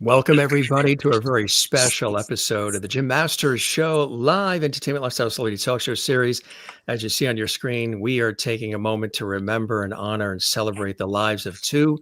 Welcome, everybody, to a very special episode of the Jim Masters Show live entertainment lifestyle celebrity talk show series. As you see on your screen, we are taking a moment to remember and honor and celebrate the lives of two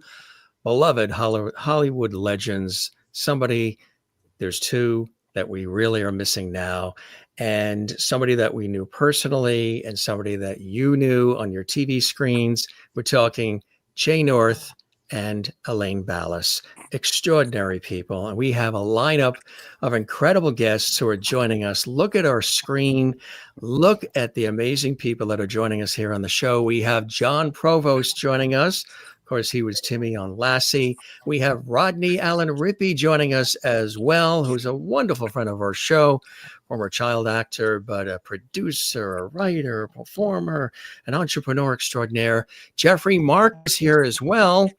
beloved Hollywood legends. There's two that we really are missing now, and somebody that we knew personally and somebody that you knew on your TV screens. We're talking Jay North and Elaine Ballace, extraordinary people. And we have a lineup of incredible guests who are joining us. Look at our screen. Look at the amazing people that are joining us here on the show. We have Jon Provost joining us. Of course, he was Timmy on Lassie. We have Rodney Allen Rippy joining us as well, who's a wonderful friend of our show, former child actor, but a producer, a writer, a performer, an entrepreneur extraordinaire. Geoffrey Mark is here as well,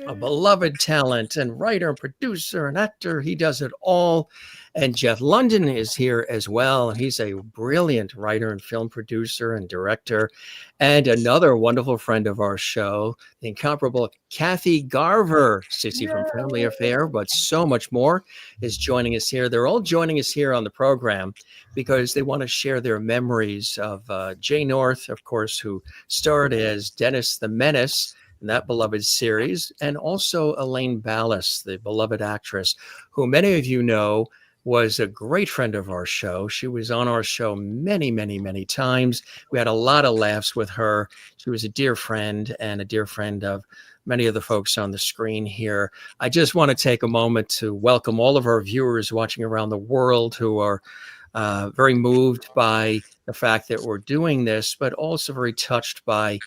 a beloved talent and writer and producer and actor. He does it all. And Jeff London is here as well. He's a brilliant writer and film producer and director. And another wonderful friend of our show, the incomparable Kathy Garver, Cissy from Family Affair, but so much more, is joining us here. They're all joining us here on the program because they want to share their memories of Jay North, of course, who starred as Dennis the Menace in that beloved series, and also Elaine Ballace, the beloved actress, who many of you know was a great friend of our show. She was on our show many, many, many times. We had a lot of laughs with her. She was a dear friend and a dear friend of many of the folks on the screen here. I just want to take a moment to welcome all of our viewers watching around the world who are very moved by the fact that we're doing this, but also very touched by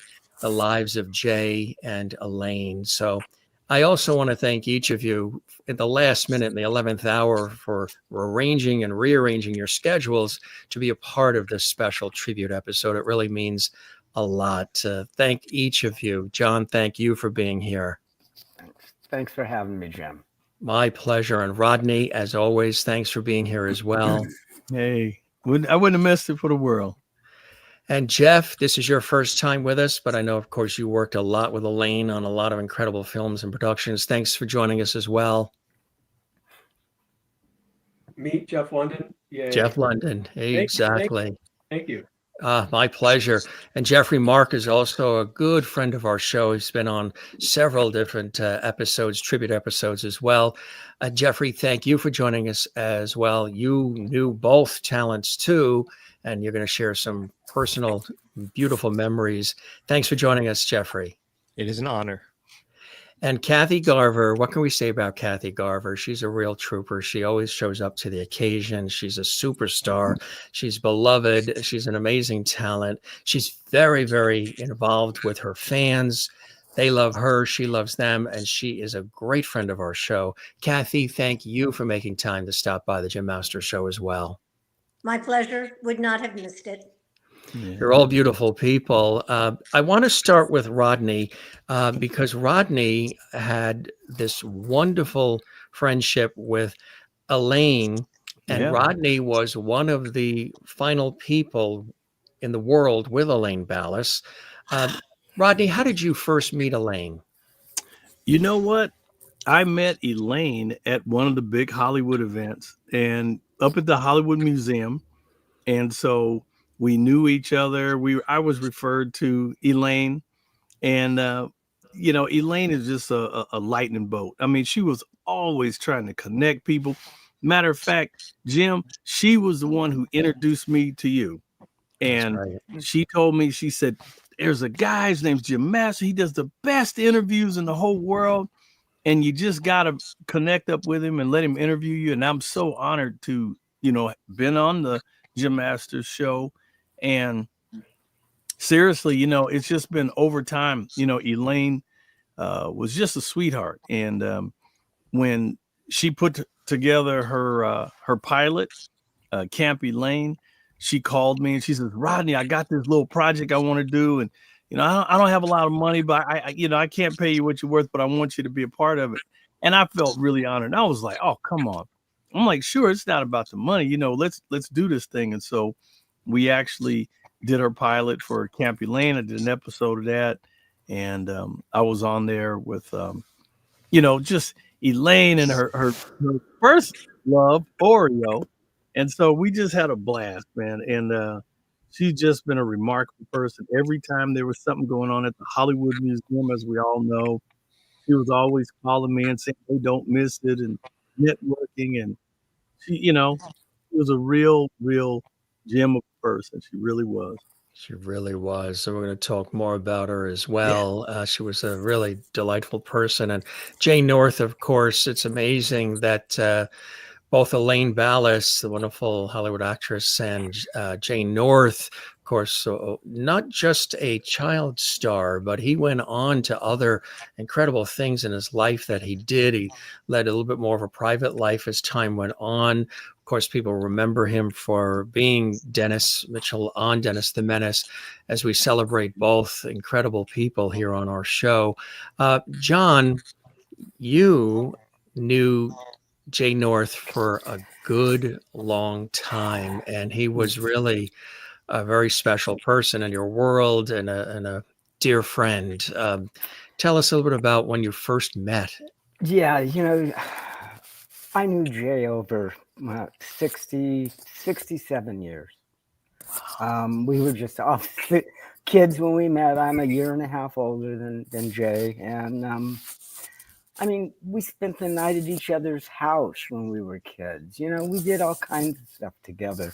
the lives of Jay and Elaine. So I also want to thank each of you at the last minute, in the 11th hour, for arranging and rearranging your schedules to be a part of this special tribute episode. It really means a lot. Thank each of you. Jon, thank you for being here. Thanks for having me, Jim. My pleasure. And Rodney, as always, thanks for being here as well. Hey, I wouldn't have missed it for the world. And Jeff, this is your first time with us, but I know, of course, you worked a lot with Elaine on a lot of incredible films and productions. Thanks for joining us as well. Meet Jeff London. Yeah. Jeff London. Exactly. Thank you. My pleasure. And Geoffrey Mark is also a good friend of our show. He's been on several different episodes, tribute episodes as well. Geoffrey, thank you for joining us as well. You knew both talents too, and you're going to share some personal, beautiful memories. Thanks for joining us, Geoffrey. It is an honor. And Kathy Garver, what can we say about Kathy Garver? She's a real trooper. She always shows up to the occasion. She's a superstar. She's beloved. She's an amazing talent. She's very, very involved with her fans. They love her. She loves them. And she is a great friend of our show. Kathy, thank you for making time to stop by the Jim Masters Show as well. My pleasure. Would not have missed it. Yeah. You're all beautiful people. I want to start with Rodney because Rodney had this wonderful friendship with Elaine, and Rodney was one of the final people in the world with Elaine Ballace. Rodney, how did you first meet Elaine? You know what? I met Elaine at one of the big Hollywood events and up at the Hollywood Museum. And so we knew each other. I was referred to Elaine, and Elaine is just a lightning bolt. I mean, she was always trying to connect people. Matter of fact, Jim, she was the one who introduced me to you, and she told me, she said, "There's a guy, his name's Jim Master. He does the best interviews in the whole world, and you just gotta connect up with him and let him interview you." And I'm so honored to, been on the Jim Masters Show. And seriously, it's just been over time. Elaine was just a sweetheart. And when she put together her pilot, Camp Elaine, she called me and she says, "Rodney, I got this little project I want to do. And, I don't have a lot of money, but I can't pay you what you're worth, but I want you to be a part of it." And I felt really honored. And I was like, "Oh, come on." I'm like, "Sure, it's not about the money. Let's do this thing." And so we actually did her pilot for Camp Elaine. I did an episode of that. And I was on there with, just Elaine and her first love, Oreo. And so we just had a blast, man. And she's just been a remarkable person. Every time there was something going on at the Hollywood Museum, as we all know, she was always calling me and saying, "Hey, don't miss it," and networking. And she, she was a real gem of a person. She really was. She really was. So we're going to talk more about her as well. She was a really delightful person. And Jane North, of course, it's amazing that both Elaine Ballace, the wonderful Hollywood actress, and Jane North, of course, so not just a child star, but he went on to other incredible things in his life that he did. He led a little bit more of a private life as time went on. Of course, people remember him for being Dennis Mitchell on Dennis the Menace, as we celebrate both incredible people here on our show. Jon, you knew Jay North for a good long time, and he was really a very special person in your world and a dear friend. Tell us a little bit about when you first met. Yeah, I knew Jay over 67 years. We were just obviously kids when we met. I'm a year and a half older than Jay. And we spent the night at each other's house when we were kids. We did all kinds of stuff together.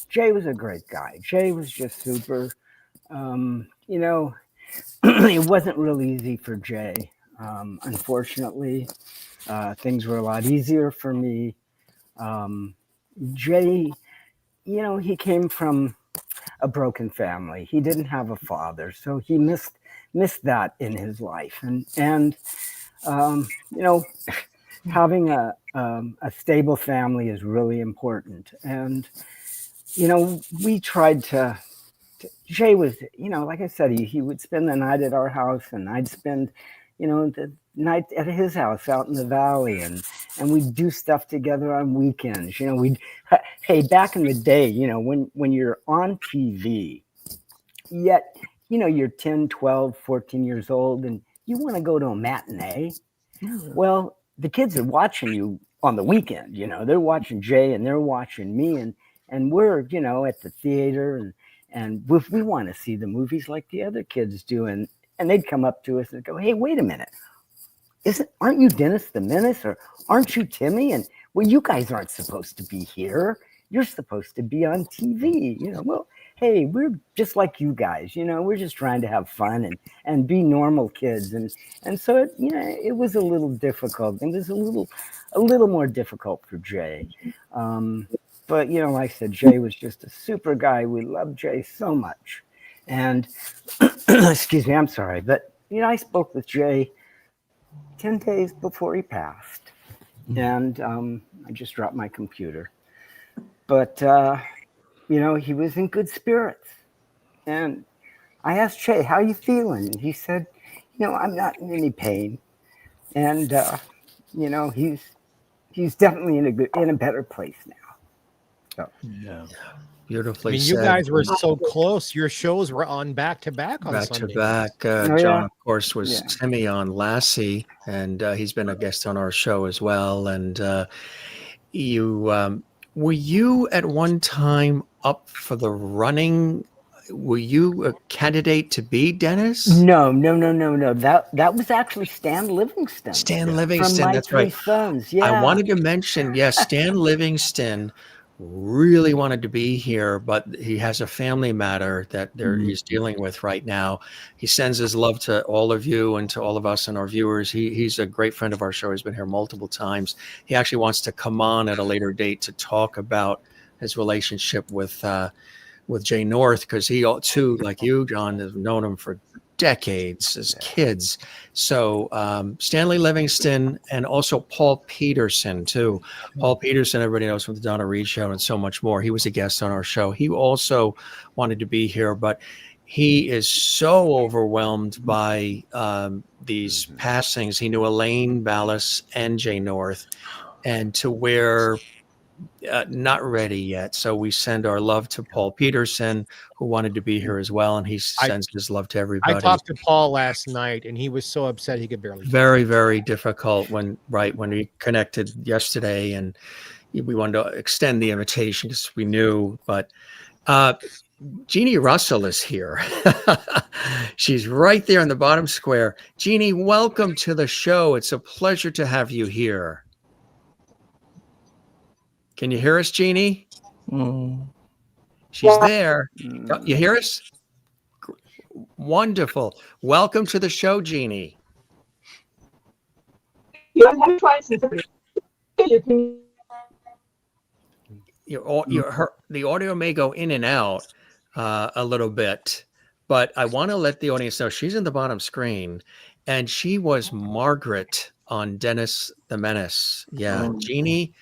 Jay was a great guy. Jay was just super. It wasn't real easy for Jay. Unfortunately, things were a lot easier for me. Jay, he came from a broken family. He didn't have a father, so he missed that in his life. And having a stable family is really important. And we tried to. Jay was, like I said, he would spend the night at our house, and I'd spend, the night at his house out in the valley, and we'd do stuff together on weekends. Hey, back in the day, when you're on TV, yet, you're 10, 12, 14 years old, and you want to go to a matinee. Well, the kids are watching you on the weekend. They're watching Jay and they're watching me, and we're, at the theater, and we want to see the movies like the other kids do. And they'd come up to us and go, "Hey, wait a minute. Aren't you Dennis the Menace? Or aren't you Timmy? And well, you guys aren't supposed to be here. You're supposed to be on TV." Well, hey, we're just like you guys. We're just trying to have fun and be normal kids. And so it was a little difficult. It was a little more difficult for Jay. But, like I said, Jay was just a super guy. We loved Jay so much. And, excuse me, I'm sorry. But, I spoke with Jay 10 days before he passed. And I just dropped my computer. But, he was in good spirits. And I asked Jay, "How you feeling?" And he said, "I'm not in any pain." And, he's definitely in a better place now. Yeah. Beautifully you said. guys were so close. Your shows were on back to back on Sunday. Jon, of course, was Timmy on Lassie, and he's been a guest on our show as well. And you were you at one time up for the running? Were you a candidate to be Dennis? No. That was actually Stan Livingston. Stan Livingston, from My that's Three right. Sons. Yeah. I wanted to mention, yes, Stan Livingston really wanted to be here, but he has a family matter that he's dealing with right now. He sends his love to all of you and to all of us and our viewers. He's a great friend of our show. He's been here multiple times. He actually wants to come on at a later date to talk about his relationship with Jay North, because he too, like you, Jon, has known him for decades as kids. So Stanley Livingston, and also Paul Peterson too. Paul Peterson, everybody knows from the Donna Reed Show and so much more. He was a guest on our show. He also wanted to be here, but he is so overwhelmed by these passings. He knew Elaine Ballace and Jay North, and to where not ready yet. So we send our love to Paul Peterson, who wanted to be here as well, and he sends his love to I everybody. talked to Paul last night, and he was so upset he could barely. Very, very difficult when we connected yesterday, and we wanted to extend the invitation because we knew. But Jeanie Russell is here. She's right there in the bottom square. Jeanie, welcome to the show. It's a pleasure to have you here. Can you hear us, Jeanie? She's there. You hear us? Wonderful. Welcome to the show, Jeanie. Yeah, I'm trying to. The audio may go in and out a little bit, but I want to let the audience know she's in the bottom screen, and she was Margaret on Dennis the Menace. Yeah, Jeanie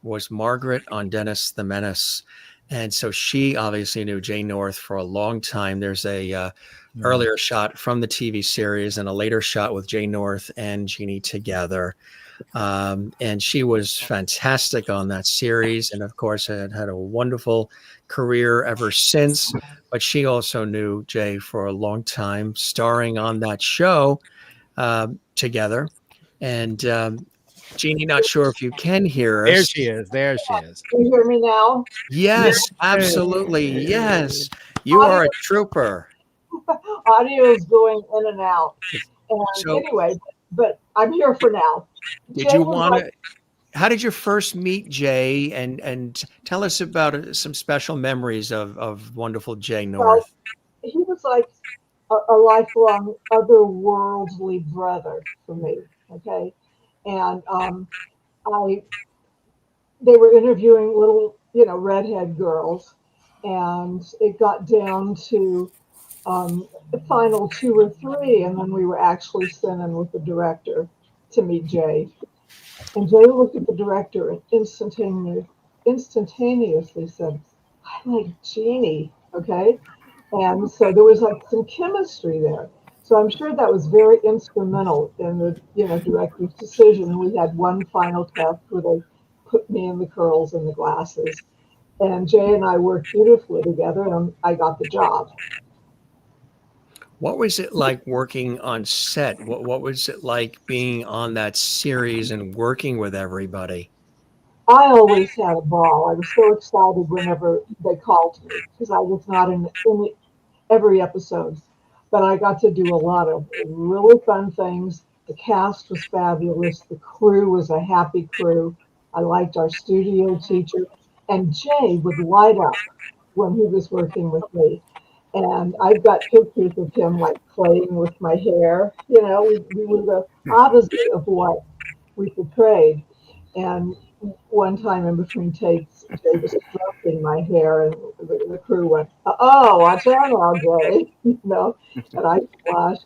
was Margaret on Dennis the Menace. And so she obviously knew Jay North for a long time. There's a earlier shot from the TV series and a later shot with Jay North and Jeanie together. And she was fantastic on that series. And of course, had a wonderful career ever since. But she also knew Jay for a long time, starring on that show together. And Jeanie, not sure if you can hear us. There she is. There she is. Can you hear me now? Yes, absolutely. Yes. You are a trooper. Audio is going in and out. And So- anyway, but I'm here for now. Did you want to? How did you first meet Jay? And tell us about some special memories of wonderful Jay North. He was like a lifelong otherworldly brother for me. Okay, and they were interviewing little, redhead girls, and it got down to the final 2 or 3, and then we were actually sent in with the director to meet Jay. And Jay looked at the director and instantaneously said, "I like Jeanie," okay? And so there was like some chemistry there. So I'm sure that was very instrumental in the, director's decision. We had one final test where they put me in the curls and the glasses. And Jay and I worked beautifully together, and I got the job. What was it like working on set? What was it like being on that series and working with everybody? I always had a ball. I was so excited whenever they called me because I was not in every episode. But I got to do a lot of really fun things. The cast was fabulous. The crew was a happy crew. I liked our studio teacher. And Jay would light up when he was working with me. And I've got pictures of him like playing with my hair. We were the opposite of what we portrayed. And one time in between takes, Jay was stroking my hair, and the crew went, "Oh, watch out now, Jay," and I flushed.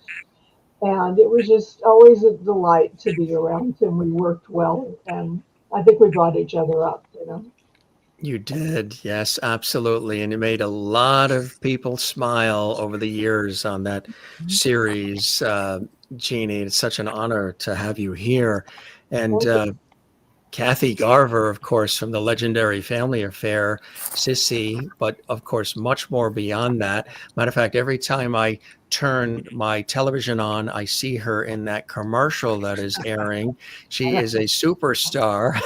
And it was just always a delight to be around him. We worked well, and I think we brought each other up. You did, yes, absolutely. And you made a lot of people smile over the years on that series, Jeanie. It's such an honor to have you here. And Kathy Garver, of course, from the legendary Family Affair, Cissy, but of course, much more beyond that. Matter of fact, every time I turn my television on, I see her in that commercial that is airing. She is a superstar.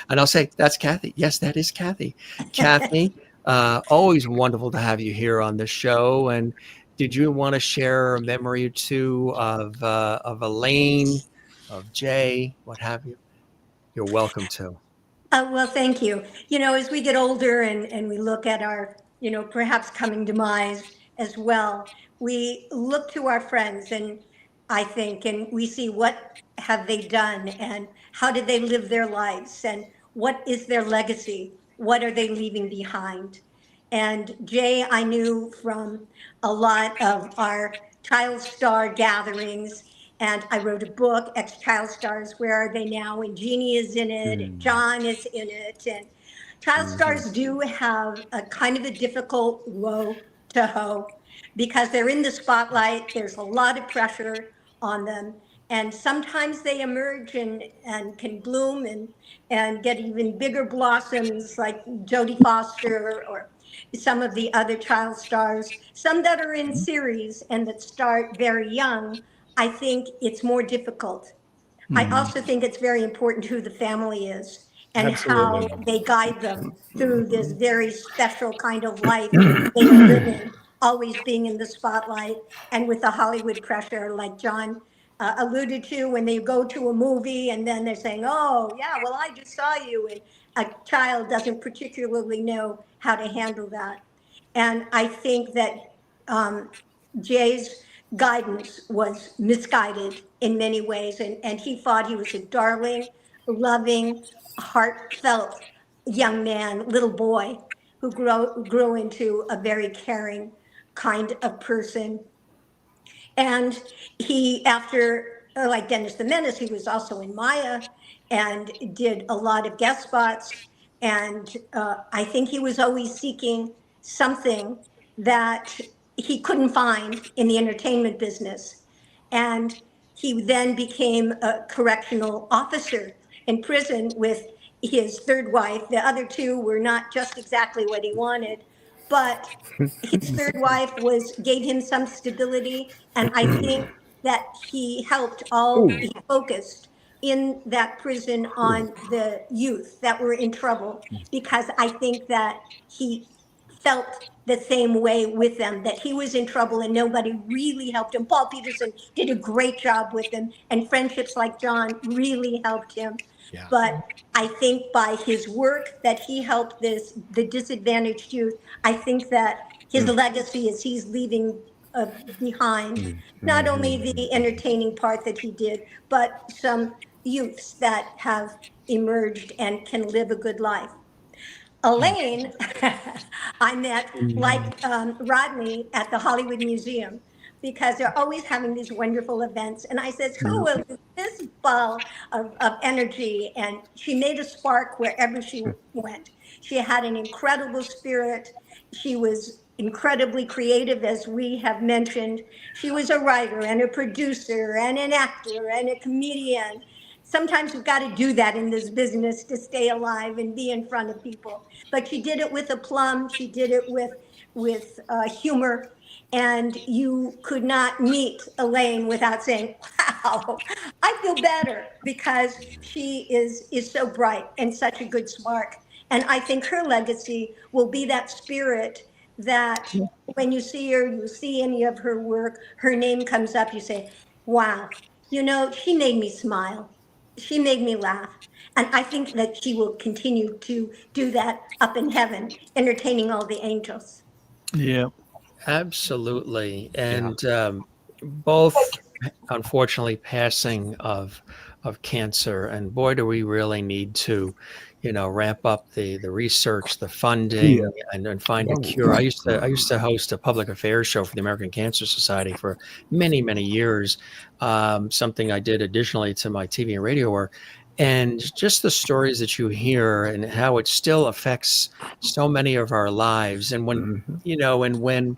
And I'll say, that's Kathy. Yes, that is Kathy. Kathy, always wonderful to have you here on the show. And did you want to share a memory or two of Elaine, of Jay, what have you? You're welcome to. Well, thank you. As we get older and we look at our, perhaps coming demise as well, we look to our friends, and I think, and we see what have they done and how did they live their lives and what is their legacy? What are they leaving behind? And Jay, I knew from a lot of our child star gatherings. And I wrote a book, Ex-Child Stars, Where Are They Now? And Jeanie is in it, and Jon is in it. And child stars do have a kind of a difficult row to hoe because they're in the spotlight. There's a lot of pressure on them. And sometimes they emerge and can bloom and get even bigger blossoms like Jodie Foster or some of the other child stars, some that are in series and that start very young. I think it's more difficult. I also think it's very important who the family is and how Absolutely. they guide them through this very special kind of life they are living, always being in the spotlight and with the Hollywood pressure, like Jon alluded to, when they go to a movie and then they're saying, oh, yeah, well, I just saw you. And a child doesn't particularly know how to handle that. And I think that um, Jay's guidance was misguided in many ways. And he thought he was a darling, loving, heartfelt young man, little boy, who grew into a very caring kind of person. And he, after, like Dennis the Menace, he was also in Maya and did a lot of guest spots. And I think he was always seeking something that he couldn't find in the entertainment business. And he then became a correctional officer in prison with his third wife. The other two were not just exactly what he wanted, but his third wife gave him some stability, and I think that he focused in that prison on the youth that were in trouble, because I think that he felt the same way with them, that he was in trouble and nobody really helped him. Paul Peterson did a great job with him, and friendships like Jon really helped him. Yeah. But I think by his work that he helped the disadvantaged youth, I think that his legacy is he's leaving behind not only the entertaining part that he did, but some youths that have emerged and can live a good life. Elaine, I met like Rodney at the Hollywood Museum, because they're always having these wonderful events. And I said, who will do this ball of energy? And she made a spark wherever she went. She had an incredible spirit. She was incredibly creative, as we have mentioned. She was a writer and a producer and an actor and a comedian. Sometimes we've got to do that in this business to stay alive and be in front of people. But she did it with aplomb. She did it with humor. And you could not meet Elaine without saying, wow, I feel better, because she is so bright and such a good spark. And I think her legacy will be that spirit that when you see her, you see any of her work, her name comes up, you say, wow, she made me smile. She made me laugh. And I think that she will continue to do that up in heaven, entertaining all the angels. Yeah. Absolutely. And both, unfortunately, passing of cancer. And boy, do we really need to, ramp up the research, the funding, and find a cure. I used to host a public affairs show for the American Cancer Society for many, many years. Something I did additionally to my TV and radio work. And just the stories that you hear and how it still affects so many of our lives. And when, and when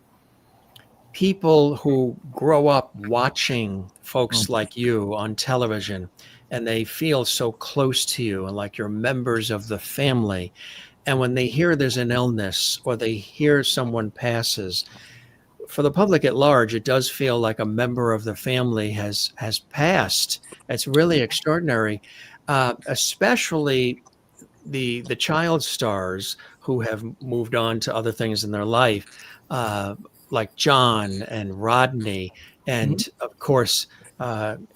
people who grow up watching folks like you on television, and they feel so close to you and like you're members of the family, and when they hear there's an illness or they hear someone passes, for the public at large, it does feel like a member of the family has passed. It's really extraordinary, especially the child stars who have moved on to other things in their life, like Jon and Rodney, and of course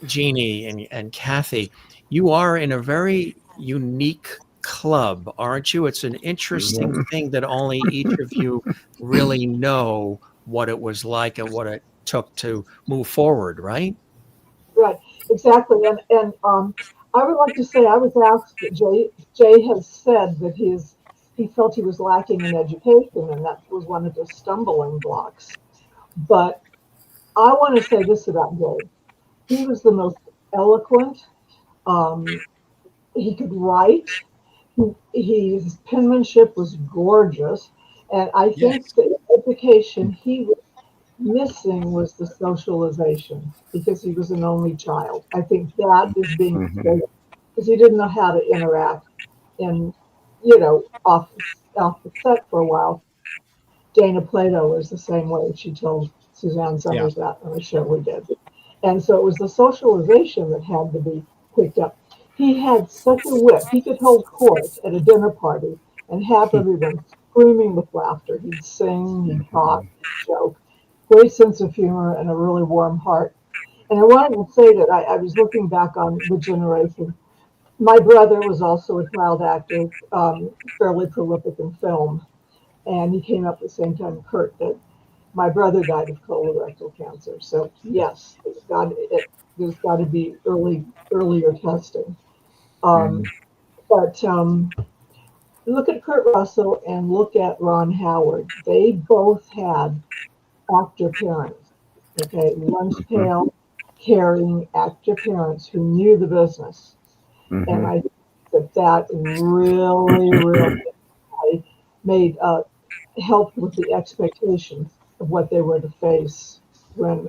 Jeanie and Kathy. You are in a very unique club, aren't you? It's an interesting thing that only each of you really know what it was like and what it took to move forward, right? Right, exactly. And I would like to say I was asked that Jay has said that he felt he was lacking in education, and that was one of the stumbling blocks. But I want to say this about Jay. He was the most eloquent. He could write. His penmanship was gorgeous. And I think Yes. that education, he was missing was the socialization because he was an only child. I think that is being Mhm. exploited because he didn't know how to interact and, off the set for a while. Dana Plato was the same way. She told Suzanne Yeah. Summers that on a show we did. And so it was the socialization that had to be picked up. He had such a wit. He could hold court at a dinner party and have everyone screaming with laughter. He'd sing, he'd talk, Mhm. he'd joke. Great sense of humor and a really warm heart. And I wanted to say that I was looking back on the generation. My brother was also a child actor, fairly prolific in film, and he came up at the same time Kurt did. My brother died of colorectal cancer, so yes, there's got to be earlier testing. Um, Mhm. but look at Kurt Russell and look at Ron Howard. They both had actor parents. Okay, lunch Mhm. pail carrying actor parents who knew the business, and Mhm. I think that really made helped with the expectations of what they were to face when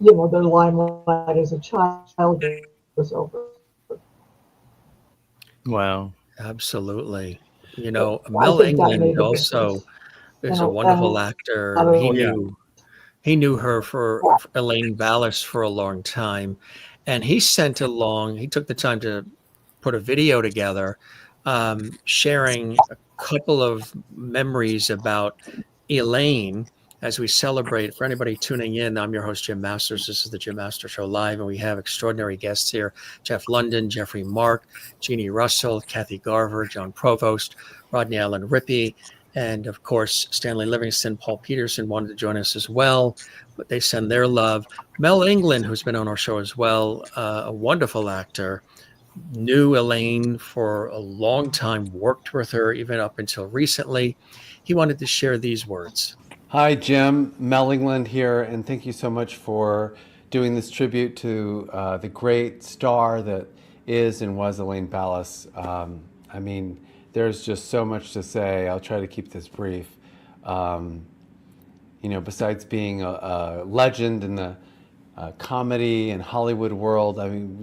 their limelight as a child was over. Wow. Absolutely. I Mel think that England made a also difference, is and a a wonderful lot actor, and Oh of yeah. he knew her for Elaine Ballace for a long time, and he took the time to put a video together, sharing a couple of memories about Elaine as we celebrate. For anybody tuning in, I'm your host, Jim Masters. This is the Jim Masters Show Live, and we have extraordinary guests here: Jeff London, Geoffrey Mark, Jeanie Russell, Kathy Garver, Jon Provost, Rodney Allen Rippy, and of course, Stanley Livingston. Paul Peterson wanted to join us as well, but they send their love. Mel England, who's been on our show as well, a wonderful actor, knew Elaine for a long time, worked with her even up until recently. He wanted to share these words. Hi, Jim. Mel England here, and thank you so much for doing this tribute to the great star that is and was Elaine Ballace. I mean, there's just so much to say. I'll try to keep this brief. Um, besides being a legend in the comedy and Hollywood world, I mean,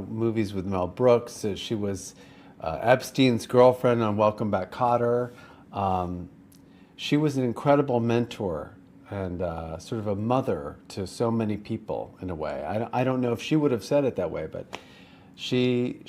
movies with Mel Brooks. She was Epstein's girlfriend on Welcome Back, Kotter. Um, she was an incredible mentor and sort of a mother to so many people in a way. I don't know if she would have said it that way, but she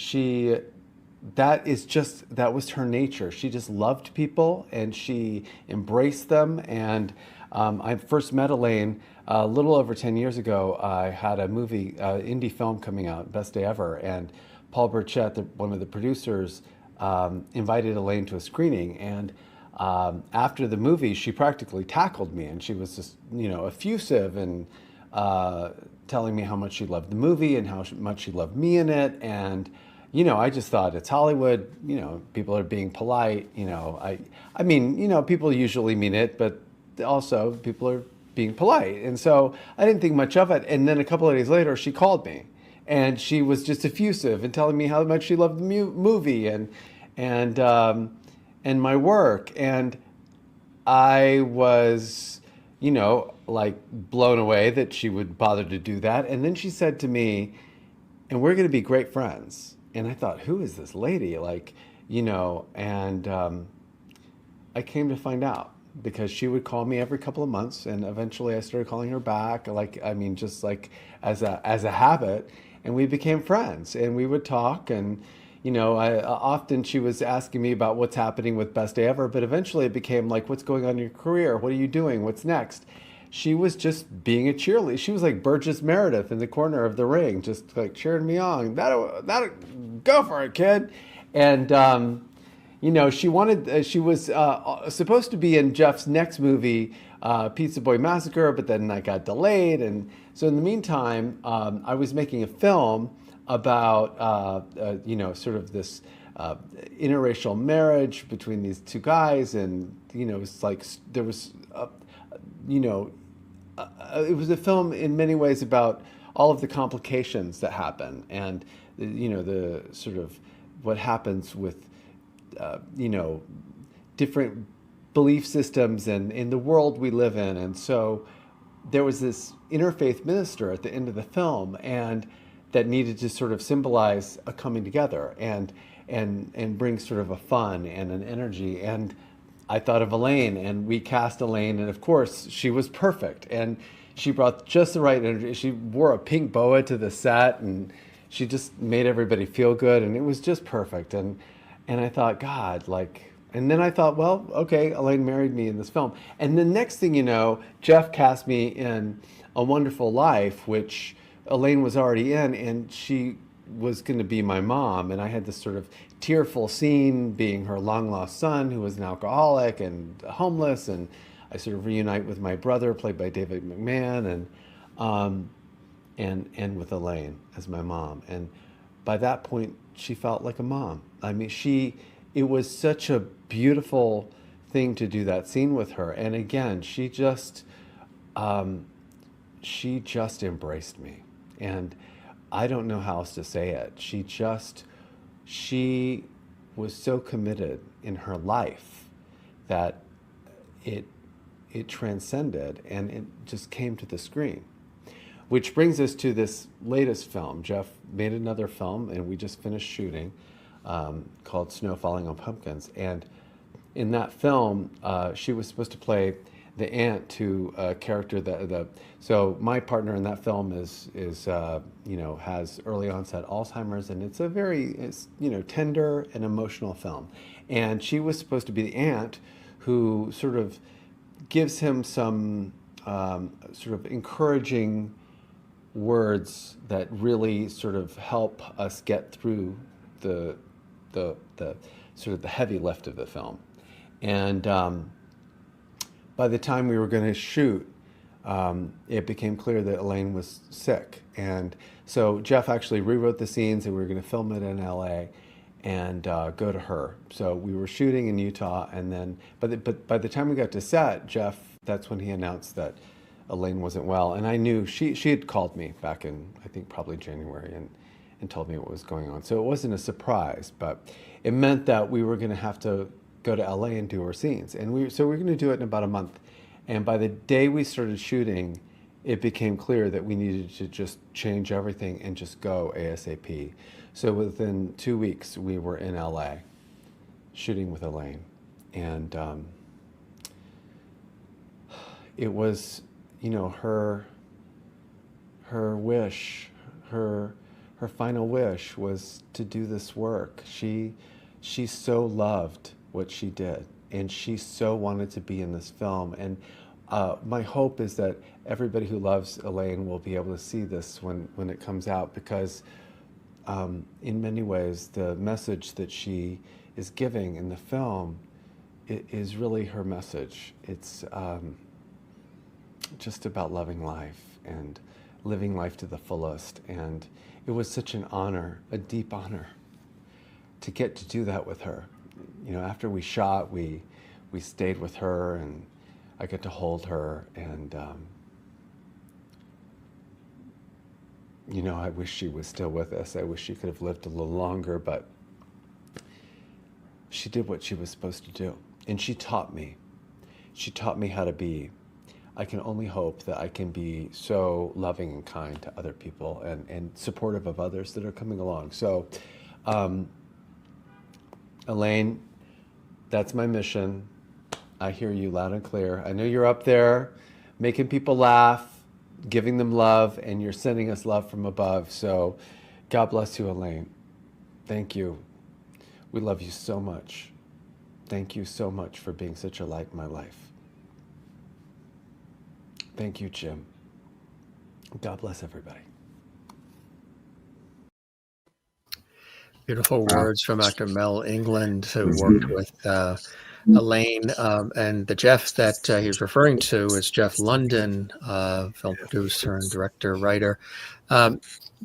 that was her nature. She just loved people and she embraced them. And I first met Elaine a little over 10 years ago. I had a movie, indie film coming out, Best Day Ever, and Paul Burchett, one of the producers, invited Elaine to a screening. And after the movie, she practically tackled me, and she was just, effusive and telling me how much she loved the movie and how much she loved me in it. And I just thought it's Hollywood. People are being polite. I mean, people usually mean it, but also people are being polite. And so I didn't think much of it. And then a couple of days later, she called me, and she was just effusive and telling me how much she loved the movie and and my work. And I was, like blown away that she would bother to do that. And then she said to me, and we're going to be great friends. And I thought, who is this lady? And I came to find out because she would call me every couple of months, and eventually I started calling her back. Just like as a habit, and we became friends, and we would talk. And I often she was asking me about what's happening with Best Day Ever, but eventually it became like, what's going on in your career? What are you doing? What's next? She was just being a cheerleader. She was like Burgess Meredith in the corner of the ring, just like cheering me on. That go for it, kid. And she was supposed to be in Jeff's next movie, Pizza Boy Massacre, but then that got delayed. And so in the meantime, I was making a film about, sort of this interracial marriage between these two guys. And, it's like there was, you know, it was a film in many ways about all of the complications that happen and, the sort of what happens with different belief systems and in the world we live in. And so there was this interfaith minister at the end of the film, and that needed to sort of symbolize a coming together and bring sort of a fun and an energy. And I thought of Elaine, and we cast Elaine, and of course she was perfect, and she brought just the right energy. She wore a pink boa to the set, and she just made everybody feel good, and it was just perfect. And I thought, God, like, and then I thought, well, okay, Elaine married me in this film. And the next thing you know, Jeff cast me in A Wonderful Life, which Elaine was already in, and she was going to be my mom. And I had this sort of tearful scene being her long lost son who was an alcoholic and homeless. And I sort of reunite with my brother, played by David McMahon, and with Elaine as my mom. And by that point, she felt like a mom. I mean, it was such a beautiful thing to do that scene with her. And again, she just embraced me. And I don't know how else to say it. She was so committed in her life that it transcended, and it just came to the screen. Which brings us to this latest film. Jeff made another film, and we just finished shooting, called Snow Falling on Pumpkins. And in that film, she was supposed to play the aunt to a character so my partner in that film is has early onset Alzheimer's, and it's a very tender and emotional film. And she was supposed to be the aunt who sort of gives him some sort of encouraging words that really sort of help us get through the sort of the heavy lift of the film. And by the time we were going to shoot, it became clear that Elaine was sick. And so Jeff actually rewrote the scenes, and we were going to film it in LA and go to her. So we were shooting in Utah, and then, but by the time we got to set, Jeff, that's when he announced that Elaine wasn't well. And I knew she had called me back in, I think, probably January, and told me what was going on. So it wasn't a surprise, but it meant that we were going to have to go to LA and do our scenes. And we were going to do it in about a month. And by the day we started shooting, it became clear that we needed to just change everything and just go ASAP. So within 2 weeks, we were in LA shooting with Elaine. And it was, her wish, her final wish was to do this work. She so loved what she did, and she so wanted to be in this film. And my hope is that everybody who loves Elaine will be able to see this when it comes out, because in many ways the message that she is giving in the film is really her message. It's just about loving life and living life to the fullest. And it was such an honor, a deep honor, to get to do that with her. After we shot, we stayed with her, and I got to hold her, and I wish she was still with us. I wish she could have lived a little longer, but she did what she was supposed to do. And she taught me how to be. I can only hope that I can be so loving and kind to other people, and supportive of others that are coming along. So, Elaine, that's my mission. I hear you loud and clear. I know you're up there making people laugh, giving them love, and you're sending us love from above. So God bless you, Elaine. Thank you. We love you so much. Thank you so much for being such a light in my life. Thank you, Jim. God bless everybody. Beautiful words from actor Mel England, who worked with Elaine. And the Jeff that he was referring to is Jeff London, film producer and director, writer.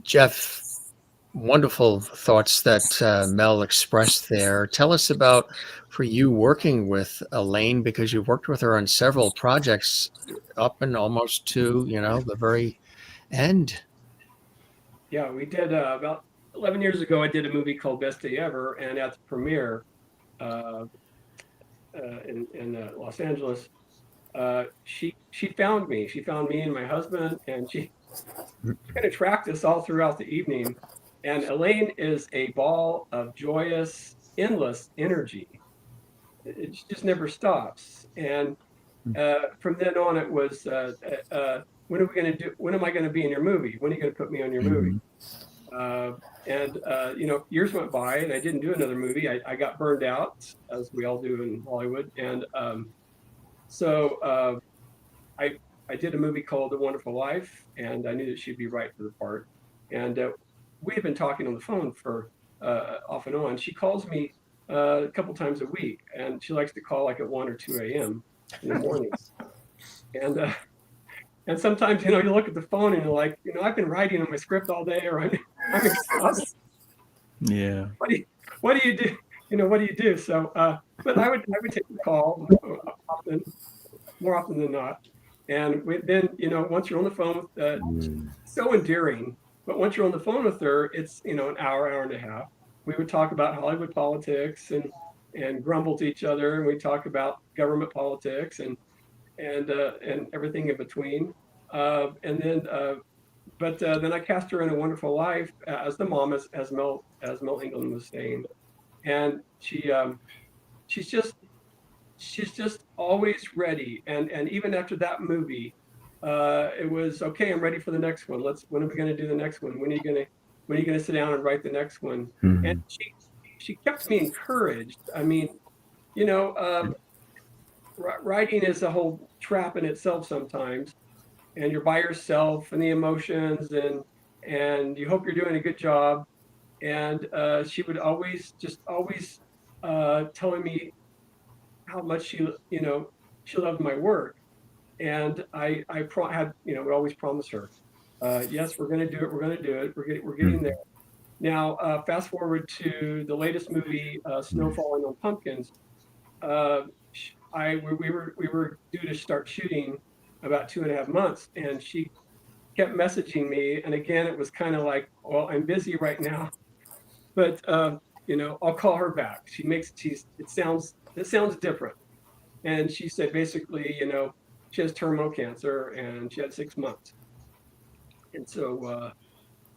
Jeff, wonderful thoughts that Mel expressed there. Tell us about, for you, working with Elaine, because you've worked with her on several projects up and almost to, the very end. Yeah, we did about 11 years ago. I did a movie called Best Day Ever, and at the premiere in Los Angeles, she found me. She found me and my husband, and she kind of tracked us all throughout the evening. And Elaine is a ball of joyous, endless energy. It just never stops. And from then on, it was, when are we going to do? When am I going to be in your movie? When are you going to put me on your movie? Years went by, and I didn't do another movie. I got burned out, as we all do in Hollywood, and so I did a movie called A Wonderful Life, and I knew that she'd be right for the part. And we had been talking on the phone for off and on. She calls me a couple times a week, and she likes to call like at 1 or 2 a.m. in the mornings. And sometimes, you look at the phone and you're like, I've been writing on my script all day, or I'm exhausted. Yeah. What do you do? What do you do? So, but I would take the call more often than not. And then, once you're on the phone with, so endearing, but once you're on the phone with her, it's, an hour and a half. We would talk about Hollywood politics and grumble to each other. And we talk about government politics and everything in between. But then I cast her in A Wonderful Life as the mom, as Mel England was saying. And she's just always ready. And even after that movie, it was okay. I'm ready for the next one. When are we going to do the next one? When are you going to sit down and write the next one? Mm-hmm. And she kept me encouraged. I mean, writing is a whole trap in itself sometimes, and you're by yourself and the emotions, and you hope you're doing a good job. And she would always telling me how much she loved my work. And I would always promise her, yes, we're going to do it. We're going to do it. We're getting there. Now, fast forward to the latest movie, Snow Falling on Pumpkins. We were due to start shooting about 2.5 months, and she kept messaging me. And again, it was kind of like, well, I'm busy right now, but I'll call her back. It sounds different. And she said, basically, she has terminal cancer and she had 6 months. And so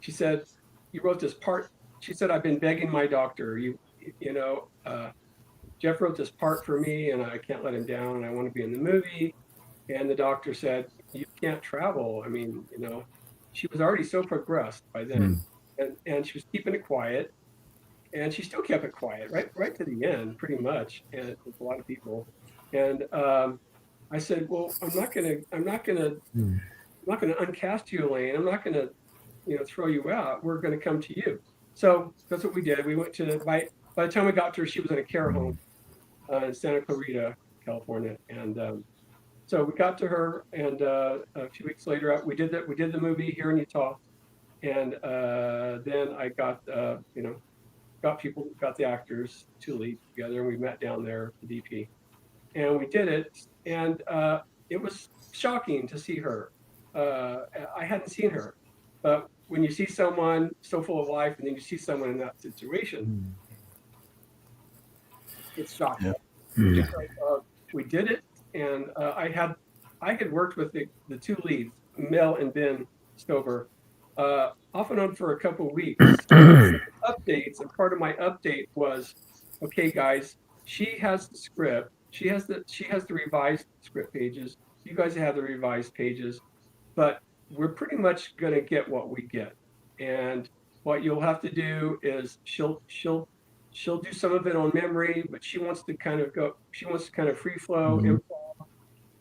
she said, you wrote this part. She said, I've been begging my doctor, Jeff wrote this part for me and I can't let him down, and I want to be in the movie. And the doctor said, you can't travel. I mean, she was already so progressed by then. And she was keeping it quiet. And she still kept it quiet, right to the end, pretty much, and with a lot of people. And I said, well, I'm not gonna uncast you, Elaine. I'm not gonna, throw you out. We're gonna come to you. So that's what we did. We went to by the time we got to her, she was in a care home in Santa Clarita, California, and so we got to her, and a few weeks later, we did the movie here in Utah, and then I got got the actors to lead together, and we met down there at the DP, and we did it, and it was shocking to see her. I hadn't seen her, but when you see someone so full of life, and then you see someone in that situation, it's shocking. Yeah. So, we did it, and I had worked with the two leads, Mel and Ben Stover, off and on for a couple of weeks. Updates, and part of my update was, okay, guys, she has the script, she has the revised script pages. You guys have the revised pages, but we're pretty much going to get what we get. And what you'll have to do is she'll do some of it on memory, but she wants to kind of free flow improv.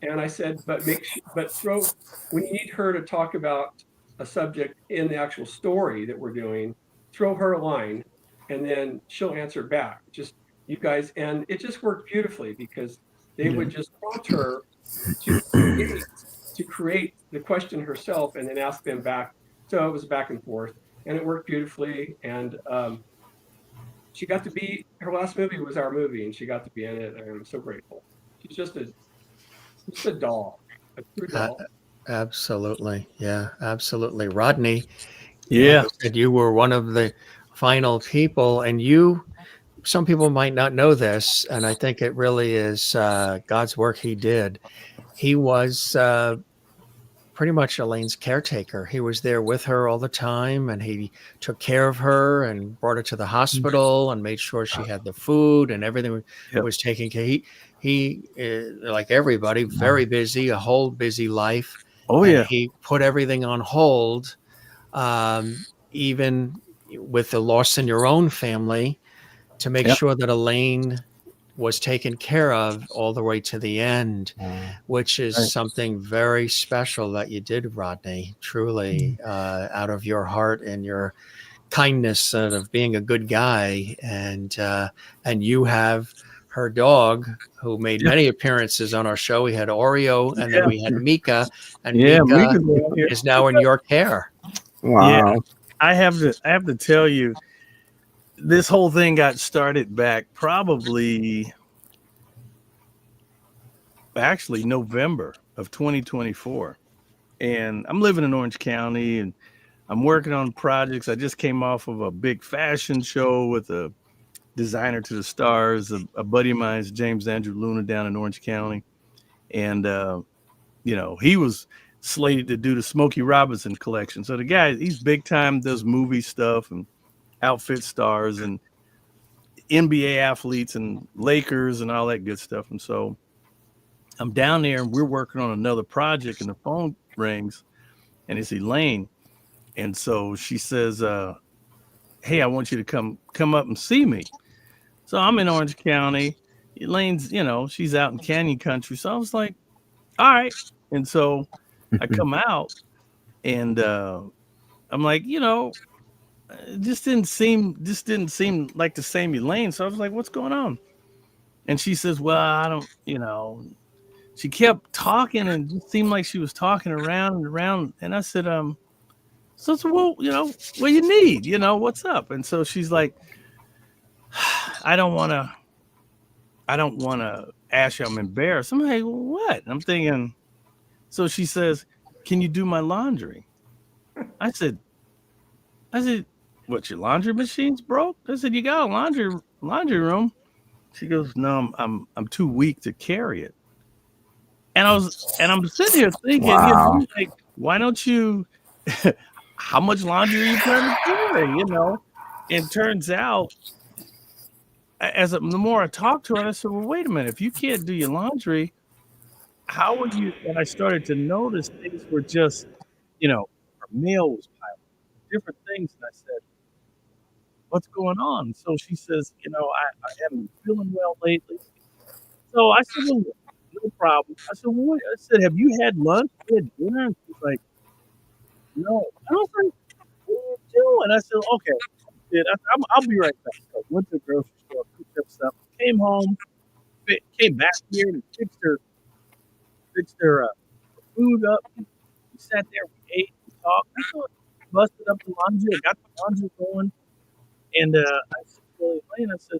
And I said, but when you need her to talk about a subject in the actual story that we're doing, throw her a line, and then she'll answer back. Just you guys, and it just worked beautifully because they would just prompt her to create the question herself and then ask them back. So it was back and forth, and it worked beautifully. And she got to be, her last movie was our movie, and she got to be in it, and I'm so grateful. She's just a doll, a true doll. Absolutely. Yeah, absolutely. Rodney, Yeah. you were one of the final people, and you some people might not know this, and I think it really is God's work he did. He was pretty much Elaine's caretaker. He was there with her all the time, and he took care of her and brought her to the hospital and made sure she had the food and everything was taken care. He like everybody, very busy, a whole busy life. Oh, and yeah. he put everything on hold, even with the loss in your own family, to make sure that Elaine was taken care of all the way to the end, which is something very special that you did, Rodney, truly, out of your heart and your kindness of being a good guy. And you have her dog, who made many appearances on our show. We had Oreo, and then we had Mika, and Mika is now in your care. Wow. Yeah, I have to tell you, this whole thing got started back probably actually November of 2024. And I'm living in Orange County and I'm working on projects. I just came off of a big fashion show with a designer to the stars. A buddy of mine is James Andrew Luna down in Orange County. And, he was slated to do the Smokey Robinson collection. So the guy, he's big time, does movie stuff and outfit stars and NBA athletes and Lakers and all that good stuff. And so I'm down there and we're working on another project and the phone rings and it's Elaine. And so she says, hey, I want you to come up and see me. So I'm in Orange County. Elaine's, she's out in Canyon Country. So I was like, all right. And so I come out and I'm like, it just didn't seem like the same Elaine. So I was like, what's going on? And she says, well, I don't, she kept talking and it seemed like she was talking around and around. And I said, so well, what you need, what's up? And so she's like, I don't want to ask you, I'm embarrassed. I'm like, what? I'm thinking, so she says, can you do my laundry? I said, what, your laundry machine's broke? I said, you got a laundry room? She goes, no, I'm too weak to carry it. And I'm sitting here thinking, like, why don't you, how much laundry are you trying to carry, And turns out, the more I talked to her, I said, well, wait a minute, if you can't do your laundry, how would you? And I started to notice things were just, her mail was piling up, different things. And I said, what's going on? So she says, I haven't been feeling well lately. So I said, well, no problem. I said, well, I said, have you had lunch? You had dinner? And she's like, no. I was like, what are you doing? I said, okay. I'll be right back. So I went to the grocery store, picked up stuff, came home, came back here and fixed her food up. We sat there, we ate, we talked. I busted up the laundry. I got the laundry going. And I said, well, Elaine, I said,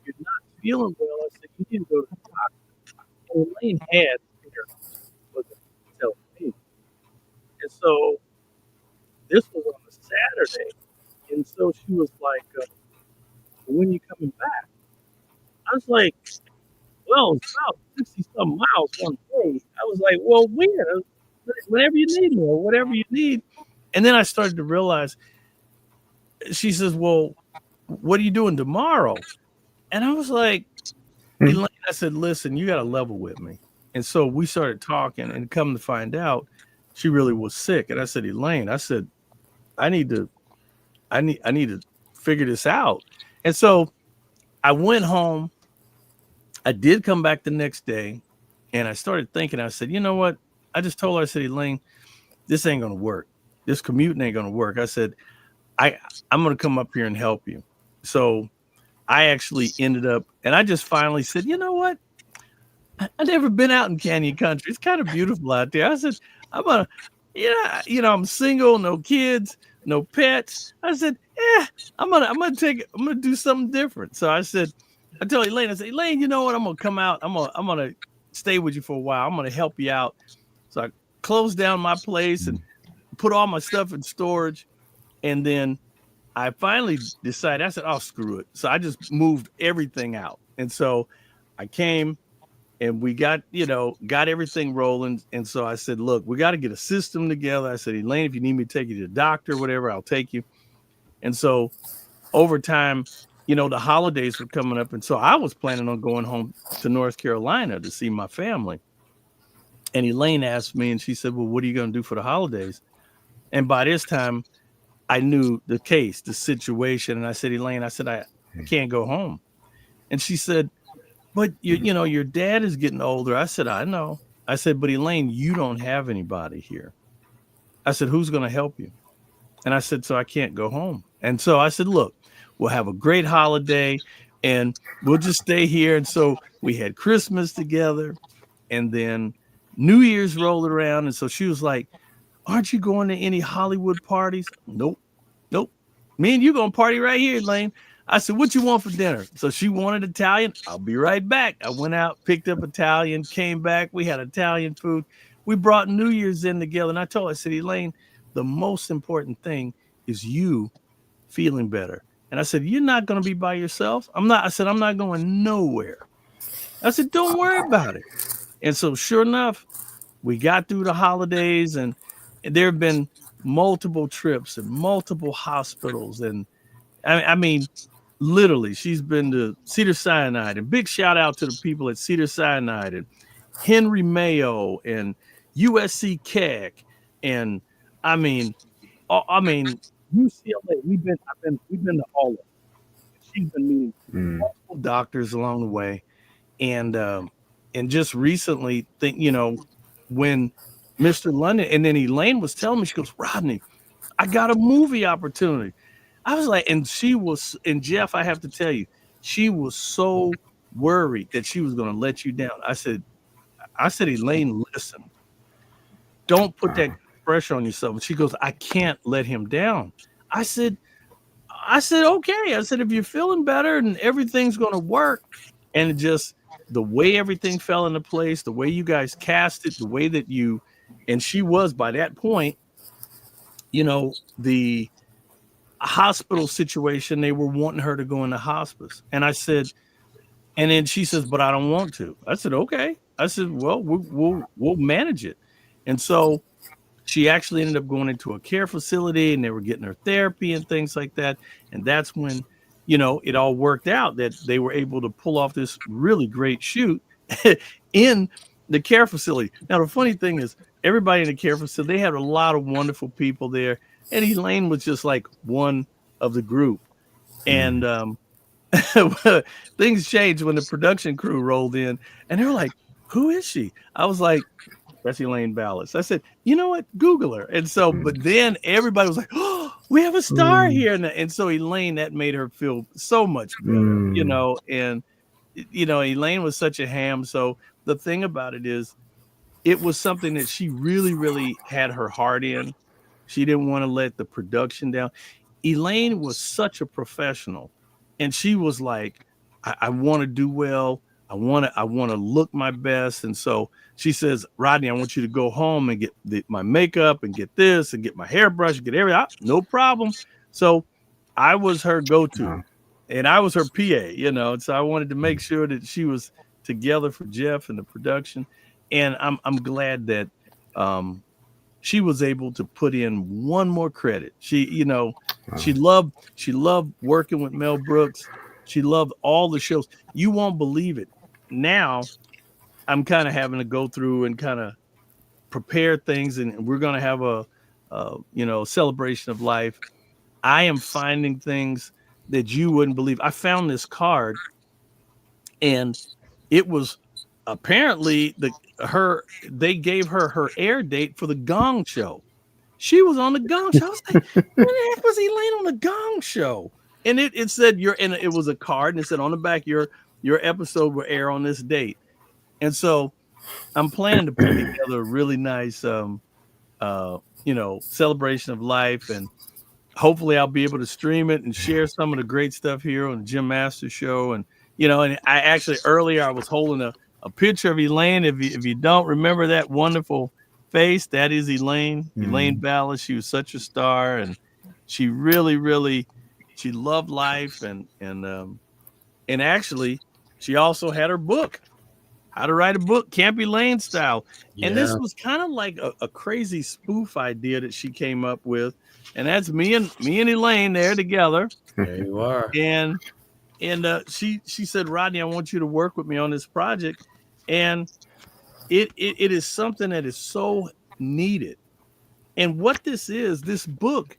you're not feeling well. I said, you need to go to the doctor. And Elaine had wasn't telling me. And so this was on a Saturday. And so she was like, when are you coming back? I was like, well, it's about 60-some miles one day. I was like, well, whenever you need me or whatever you need. And then I started to realize, she says, well, what are you doing tomorrow? And I was like, Elaine, I said, listen, you got to level with me. And so we started talking and come to find out she really was sick. And I said, Elaine, I said, I need to figure this out. And so I went home. I did come back the next day and I started thinking, I said, you know what? I just told her, I said, Elaine, this ain't going to work. This commuting ain't going to work. I said, I'm going to come up here and help you. So I actually ended up, and I just finally said, you know what? I've never been out in Canyon Country. It's kind of beautiful out there. I said, I'm single, no kids, no pets. I said, I'm gonna do something different. So I said, I told Elaine, I said, Elaine, you know what? I'm gonna come out. I'm gonna stay with you for a while. I'm gonna help you out. So I closed down my place and put all my stuff in storage. And then I finally decided, I said, oh, screw it. So I just moved everything out. And so I came and we got everything rolling. And so I said, look, we got to get a system together. I said, Elaine, if you need me to take you to the doctor, whatever, I'll take you. And so over time, the holidays were coming up. And so I was planning on going home to North Carolina to see my family. And Elaine asked me, and she said, well, what are you going to do for the holidays? And by this time, I knew the case, the situation. And I said, Elaine, I can't go home. And she said, but your dad is getting older. I said, I know. I said, but Elaine, you don't have anybody here. I said, who's going to help you? And I said, so I can't go home. And so I said, look, we'll have a great holiday and we'll just stay here. And so we had Christmas together and then New Year's rolled around. And so she was like, aren't you going to any Hollywood parties? Nope. Me and you going to party right here, Elaine. I said, what you want for dinner? So she wanted Italian. I'll be right back. I went out, picked up Italian, came back. We had Italian food. We brought New Year's in together. And I told her, I said, Elaine, the most important thing is you feeling better. And I said, you're not going to be by yourself. I'm not going nowhere. I said, don't worry about it. And so sure enough, we got through the holidays and there have been multiple trips and multiple hospitals. And I mean, literally, she's been to Cedars-Sinai, and big shout out to the people at Cedars-Sinai and Henry Mayo and USC Keck. And I mean, UCLA, we've been to all of them. She's been meeting multiple doctors along the way. And just recently, when Mr. London, and then Elaine was telling me, she goes, Rodney, I got a movie opportunity. I was like, and Jeff, I have to tell you, she was so worried that she was going to let you down. I said, Elaine, listen, don't put that pressure on yourself. And she goes, I can't let him down. I said, okay. I said, if you're feeling better and everything's going to work, and it just the way everything fell into place, the way you guys cast it, the way that and she was by that point, the hospital situation, they were wanting her to go into hospice. And I said, and then she says, but I don't want to. I said, okay. I said, well, we'll manage it. And so she actually ended up going into a care facility and they were getting her therapy and things like that. And that's when, it all worked out that they were able to pull off this really great shoot in the care facility. Now, the funny thing is everybody in the care facility, they had a lot of wonderful people there. And Elaine was just like one of the group. And things changed when the production crew rolled in and they were like, who is she? I was like, that's Elaine Ballace. I said, you know what? Google her. And so, but then everybody was like, oh, we have a star here. And so Elaine, that made her feel so much better, and, Elaine was such a ham. So the thing about it is, it was something that she really, really had her heart in. She didn't want to let the production down. Elaine was such a professional. And she was like, I want to do well. I want to look my best. And so she says, Rodney, I want you to go home and get my makeup and get this and get my hairbrush and get everything. No problem. So I was her go-to and I was her PA, so I wanted to make sure that she was together for Jeff and the production. And I'm glad that she was able to put in one more credit. She loved working with Mel Brooks. She loved all the shows. You won't believe it. Now I'm kind of having to go through and kind of prepare things, and we're going to have a celebration of life. I am finding things that you wouldn't believe. I found this card, and it was apparently they gave her air date for the Gong Show. She was on the Gong Show. I was like, when the heck was Elaine on the Gong Show? And it said it was a card, and it said on the back, your episode will air on this date. And so I'm planning to put together a really nice celebration of life, and hopefully I'll be able to stream it and share some of the great stuff here on the Jim Masters Show. And and I actually earlier I was holding a picture of Elaine. If you don't remember that wonderful face, that is Elaine Ballace. She was such a star, and she really, really She loved life, and actually, she also had her book, How to Write a Book, Campy Lane style. And Yeah. this was kind of like a crazy spoof idea that she came up with. And that's me and Elaine there together. There you are. And she said, Rodney, I want you to work with me on this project. And it is something that is so needed. And what this book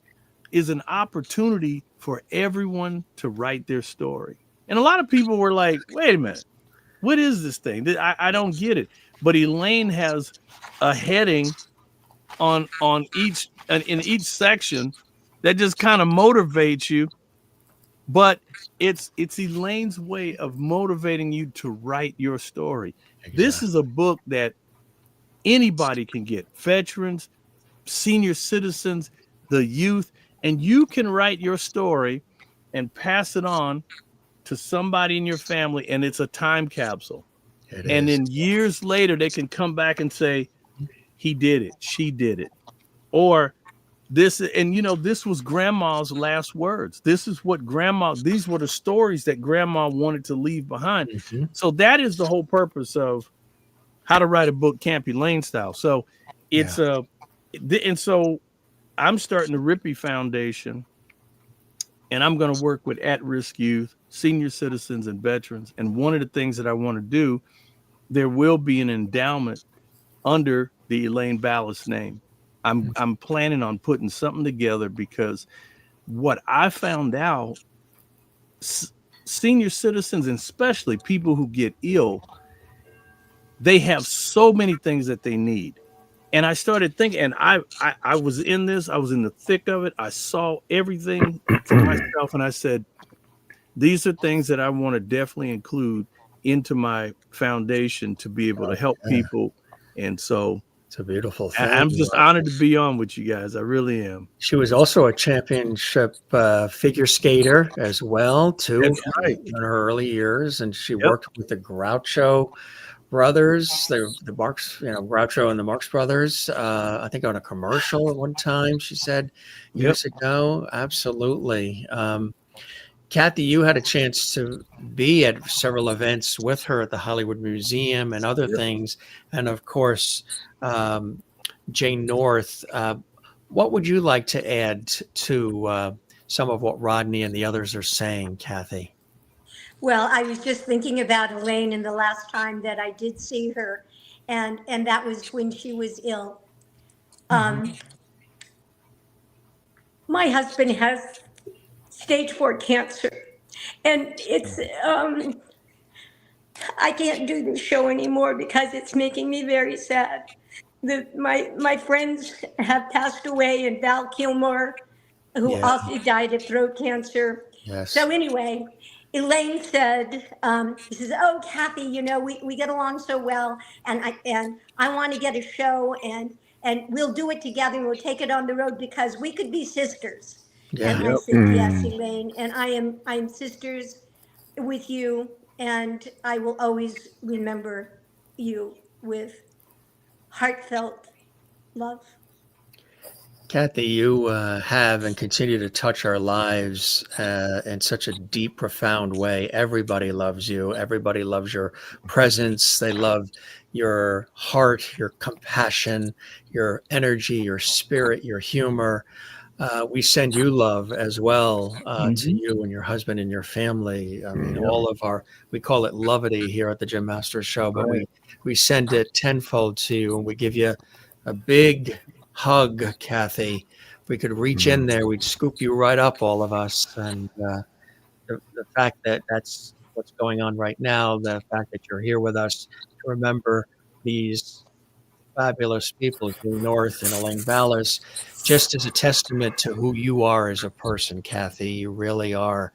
is an opportunity for everyone to write their story. And a lot of people were like, wait a minute, what is this thing? I don't get it. But Elaine has a heading in each section that just kind of motivates you. But it's Elaine's way of motivating you to write your story. Exactly. This is a book that anybody can get, veterans, senior citizens, the youth, and you can write your story and pass it on to somebody in your family, and it's a time capsule. And then years later, they can come back and say, he did it, she did it. Or this, and this was grandma's last words. This is what these were the stories that grandma wanted to leave behind. Mm-hmm. So that is the whole purpose of How to Write a Book, Campy Lane style. So it's and so I'm starting the Rippy Foundation, and I'm going to work with at-risk youth, senior citizens, and veterans. And one of the things that I want to do, there will be an endowment under the Elaine Ballace name. I'm planning on putting something together, because what I found out, senior citizens, and especially people who get ill, they have so many things that they need. And I started thinking, and I was in this, I was in the thick of it. I saw everything for myself, and I said, these are things that I want to definitely include into my foundation to be able to help people. And so it's a beautiful thing. I'm just honored to be on with you guys. I really am. She was also a championship figure skater as well, too. That's right. In her early years, and she worked with the Groucho brothers, the Marx, Groucho and the Marx brothers. I think on a commercial at one time, she said years ago. Absolutely. Kathy, you had a chance to be at several events with her at the Hollywood Museum and other things. And of course, Jane North. What would you like to add to some of what Rodney and the others are saying, Kathy? Well, I was just thinking about Elaine and the last time that I did see her, and that was when she was ill. My husband has stage 4 cancer, and it's I can't do this show anymore because it's making me very sad. My friends have passed away, and Val Kilmer, who also died of throat cancer. Yes. So anyway, Elaine said, he says, oh, Kathy, we get along so well, and I want to get a show, and we'll do it together, and we'll take it on the road because we could be sisters. Yeah. And I said, yes, Elaine, and I'm sisters with you, and I will always remember you with heartfelt love. Kathy, you have and continue to touch our lives in such a deep, profound way. Everybody loves you. Everybody loves your presence. They love your heart, your compassion, your energy, your spirit, your humor. We send you love as well to you and your husband and your family. I mean, all of we call it levity here at the Jim Masters Show, but we send it tenfold to you, and we give you a big hug, Kathy. If we could reach in there, we'd scoop you right up, all of us. And the fact that that's what's going on right now, the fact that you're here with us to remember these fabulous people, North and Elaine Ballace, just as a testament to who you are as a person, Kathy. You really are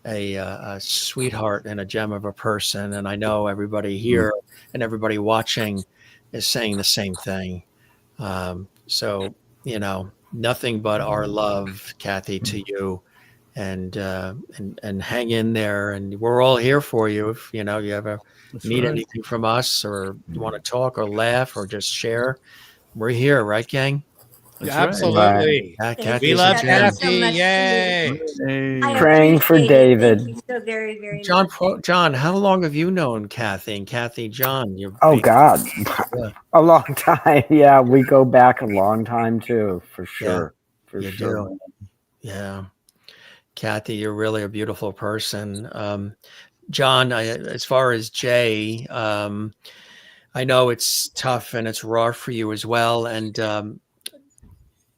a sweetheart and a gem of a person. And I know everybody here and everybody watching is saying the same thing. So, nothing but our love, Kathy, to you, and hang in there. And we're all here for you. If you ever need anything from us, or you want to talk or laugh or just share, we're here, right, gang? That's Absolutely. Right. Thank Kathy We you, is a love Kathy, gem. so much Kathy. to Yay. Hey. I Praying for appreciate it. David. Thank you so very, very John, much. John, how long have you known Kathy and Kathy John? You're Oh big, God, yeah, a long time. Yeah, we go back a long time too, for sure. For you sure. do. Yeah. Kathy, you're really a beautiful person. John, as far as Jay, I know it's tough and it's raw for you as well. And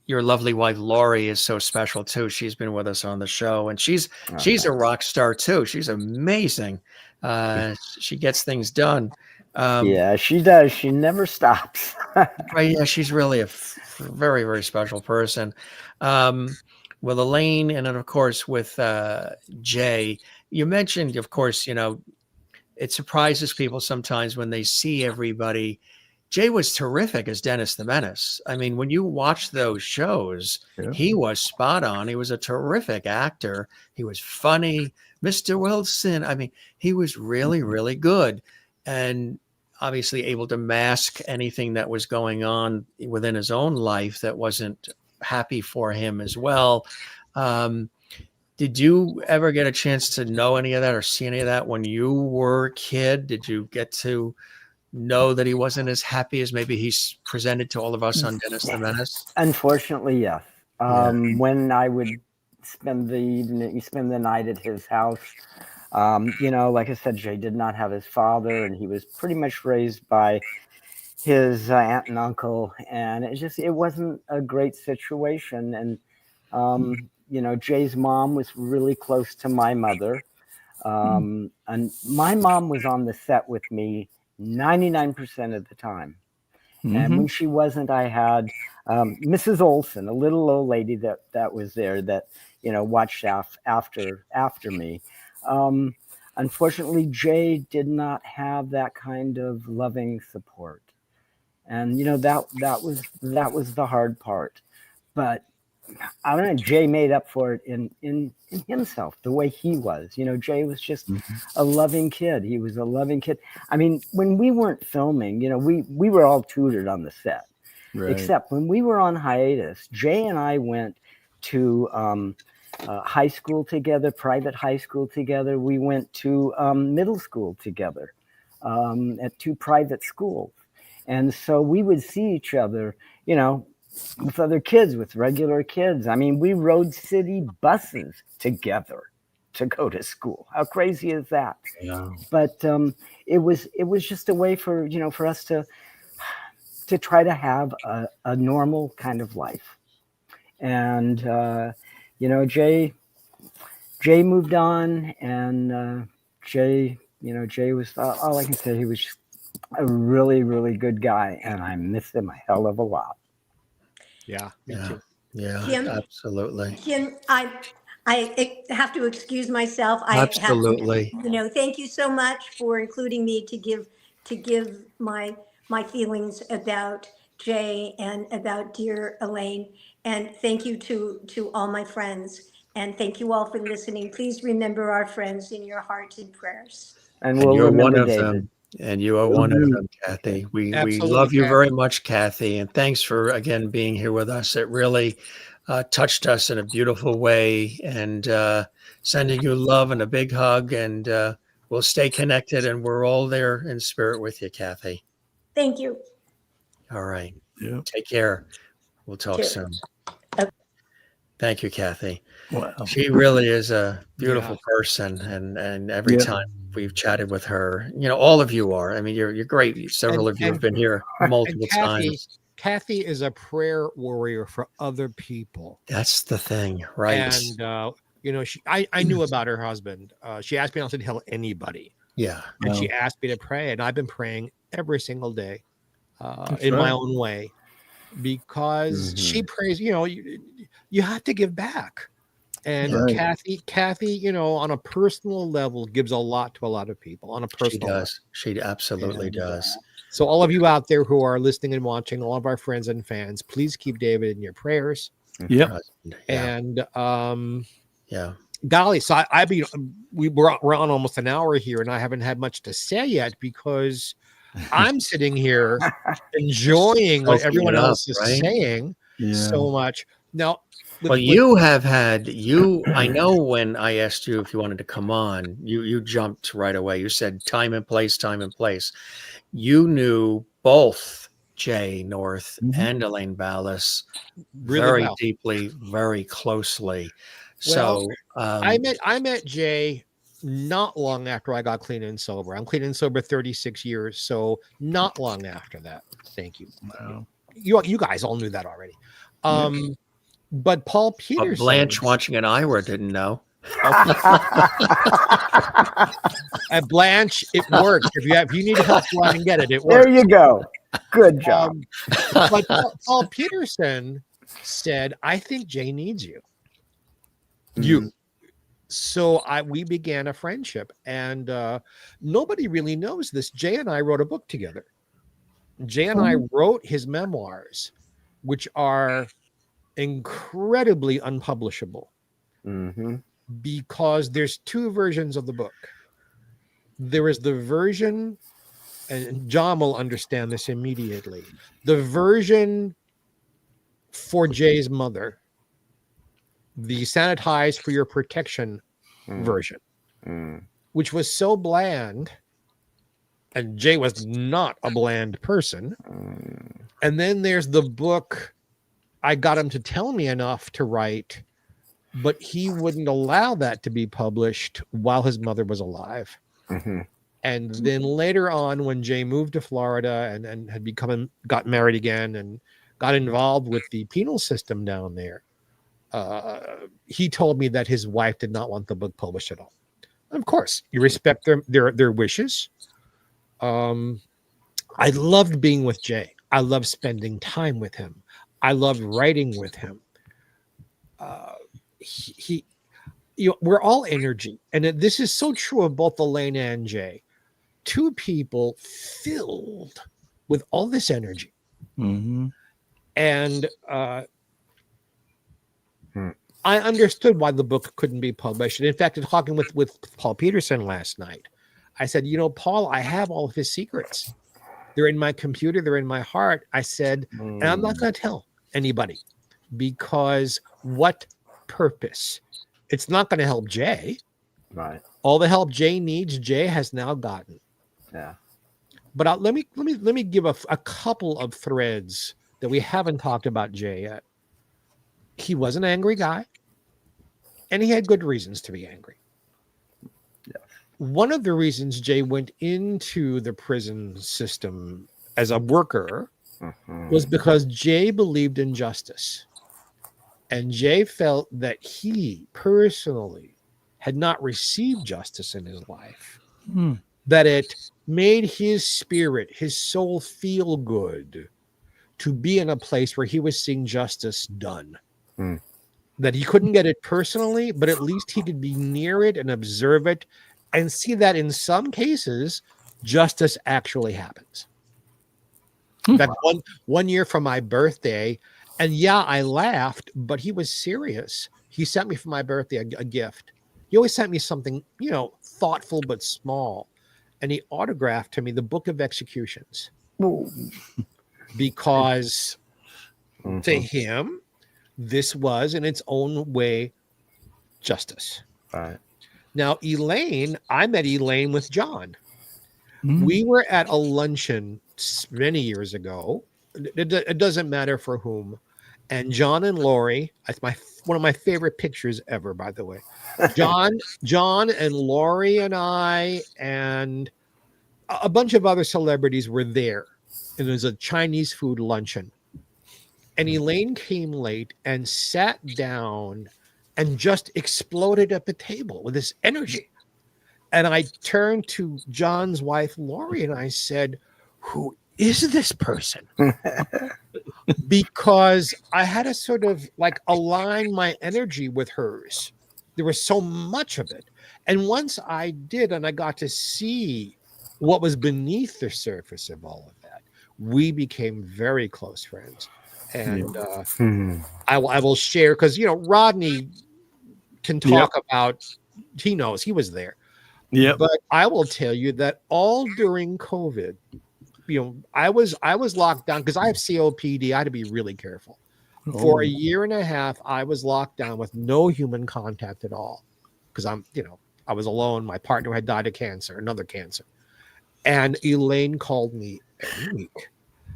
your lovely wife, Lori, is so special too. She's been with us on the show, and she's a rock star too. She's amazing. She gets things done. Yeah, she does. She never stops. Right, yeah, she's really a very, very special person. With Elaine, and then of course with Jay, you mentioned, of course, it surprises people sometimes when they see everybody. Jay was terrific as Dennis the Menace. I mean, when you watch those shows, Yeah. he was spot on. He was a terrific actor. He was funny. Mr. Wilson. I mean, he was really, really good. And obviously able to mask anything that was going on within his own life that wasn't happy for him as well. Did you ever get a chance to know any of that or see any of that when you were a kid? Did you get to know that he wasn't as happy as maybe he's presented to all of us on Dennis the Menace? Unfortunately, yes. Yeah. When I would spend the night at his house, like I said, Jay did not have his father, and he was pretty much raised by his aunt and uncle, and it wasn't a great situation. And Jay's mom was really close to my mother, and my mom was on the set with me 99% of the time. And when she wasn't, I had Mrs. Olson, a little old lady that was there that watched after me. Unfortunately, Jay did not have that kind of loving support, and that was the hard part. But I don't know, Jay made up for it in himself, the way he was. Jay was just a loving kid. He was a loving kid. I mean, when we weren't filming, we were all tutored on the set. Right. Except when we were on hiatus, Jay and I went to high school together, private high school together. We went to middle school together at 2 private schools. And so we would see each other, with other kids, with regular kids. I mean, we rode city buses together to go to school. How crazy is that? Yeah. But it was just a way for us to try to have a normal kind of life. And Jay moved on, and Jay was all I can say. He was just a really, really good guy, and I miss him a hell of a lot. Yeah, me too. Yeah, Jim, absolutely. Jim, I have to excuse myself. Absolutely. Thank you so much for including me to give my feelings about Jay and about dear Elaine. And thank you to all my friends. And thank you all for listening. Please remember our friends in your hearts and prayers. And we'll you're remember one of David. them. And you are one of them, Kathy. We love you very much, Kathy. And thanks for, again, being here with us. It really touched us in a beautiful way. And sending you love and a big hug. And we'll stay connected. And we're all there in spirit with you, Kathy. Thank you. All right. Yeah. Take care. We'll talk soon. Okay. Thank you, Kathy. Wow. She really is a beautiful person. And every time we've chatted with her, all of you are. I mean, you're great. Several of you have been here multiple times. Kathy is a prayer warrior for other people. That's the thing, right? And I knew about her husband. She asked me not to tell anybody. Yeah. And she asked me to pray, and I've been praying every single day in my own way, because she prays. You have to give back. And Kathy, on a personal level, gives a lot to a lot of people on a personal level. She absolutely does. So all of you out there who are listening and watching, all of our friends and fans, please keep David in your prayers. Yeah. And golly, so we're on almost an hour here, and I haven't had much to say yet because I'm sitting here enjoying what everyone else is saying. so much. Now, you have had I know when I asked you if you wanted to come on, you jumped right away. You said time and place. You knew both Jay North and Elaine Ballace really very well. deeply, very closely. Well, So I met Jay not long after I got clean and sober. I'm clean and sober 36 years, so not long after that. Thank you. Wow. You guys all knew that already. But Paul Peterson, Blanche watching an Ira didn't know. At Blanche, it works. If you need help, go out and get it. It works. There you go. Good job. But Paul Peterson said, "I think Jay needs you." So we began a friendship, and nobody really knows this. Jay and I wrote a book together. Jay and I wrote his memoirs, which are incredibly unpublishable because there's two versions of the book. There is the version, and John will understand this immediately, the version for Jay's mother, the sanitized for your protection version, which was so bland, and Jay was not a bland person. And then there's the book I got him to tell me enough to write, but he wouldn't allow that to be published while his mother was alive. And then later on, when Jay moved to Florida and had got married again and got involved with the penal system down there, he told me that his wife did not want the book published at all. Of course, you respect their wishes. I loved being with Jay. I loved spending time with him. I loved writing with him. We're all energy, and this is so true of both Elaine and Jay. Two people filled with all this energy, and I understood why the book couldn't be published. And in fact, in talking with Paul Peterson last night, I said, Paul, I have all of his secrets. They're in my computer. They're in my heart. I said, and I'm not going to tell anybody, because what purpose? It's not going to help Jay. Right. All the help Jay needs, Jay has now gotten. Yeah. But let me give a couple of threads that we haven't talked about Jay yet. He was an angry guy, and he had good reasons to be angry. Yeah. One of the reasons Jay went into the prison system as a worker was because Jay believed in justice. And Jay felt that he personally had not received justice in his life, that it made his spirit, his soul feel good to be in a place where he was seeing justice done. That he couldn't get it personally, but at least he could be near it and observe it and see that in some cases, justice actually happens. That one year for my birthday, and yeah, I laughed, but he was serious. He sent me for my birthday a gift. He always sent me something, thoughtful but small. And he autographed to me the Book of Executions. Because to him, this was in its own way justice. Right. Now, Elaine, I met Elaine with John. We were at a luncheon many years ago. It doesn't matter for whom. And John and Lori, that's one of my favorite pictures ever, by the way. John and Lori and I and a bunch of other celebrities were there. And it was a Chinese food luncheon. And Elaine came late and sat down and just exploded at the table with this energy. And I turned to John's wife, Lori, and I said, "Who is this person?" Because I had to sort of align my energy with hers. There was so much of it. And once I did, and I got to see what was beneath the surface of all of that, we became very close friends. And I will share, because Rodney can talk about, he knows, he was there. But I will tell you that all during COVID, I was locked down because I have COPD. I had to be really careful. For a year and a half, I was locked down with no human contact at all because I was alone. My partner had died of cancer, another cancer. And Elaine called me every week.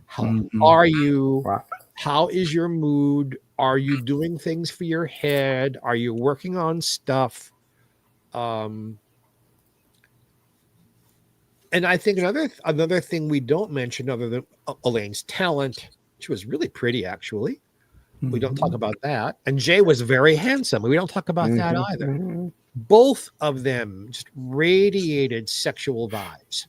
How are you? Wow. How is your mood? Are you doing things for your head? Are you working on stuff? And I think another thing we don't mention, other than Elaine's talent, she was really pretty, actually. We don't talk about that. And Jay was very handsome. We don't talk about that either. Both of them just radiated sexual vibes.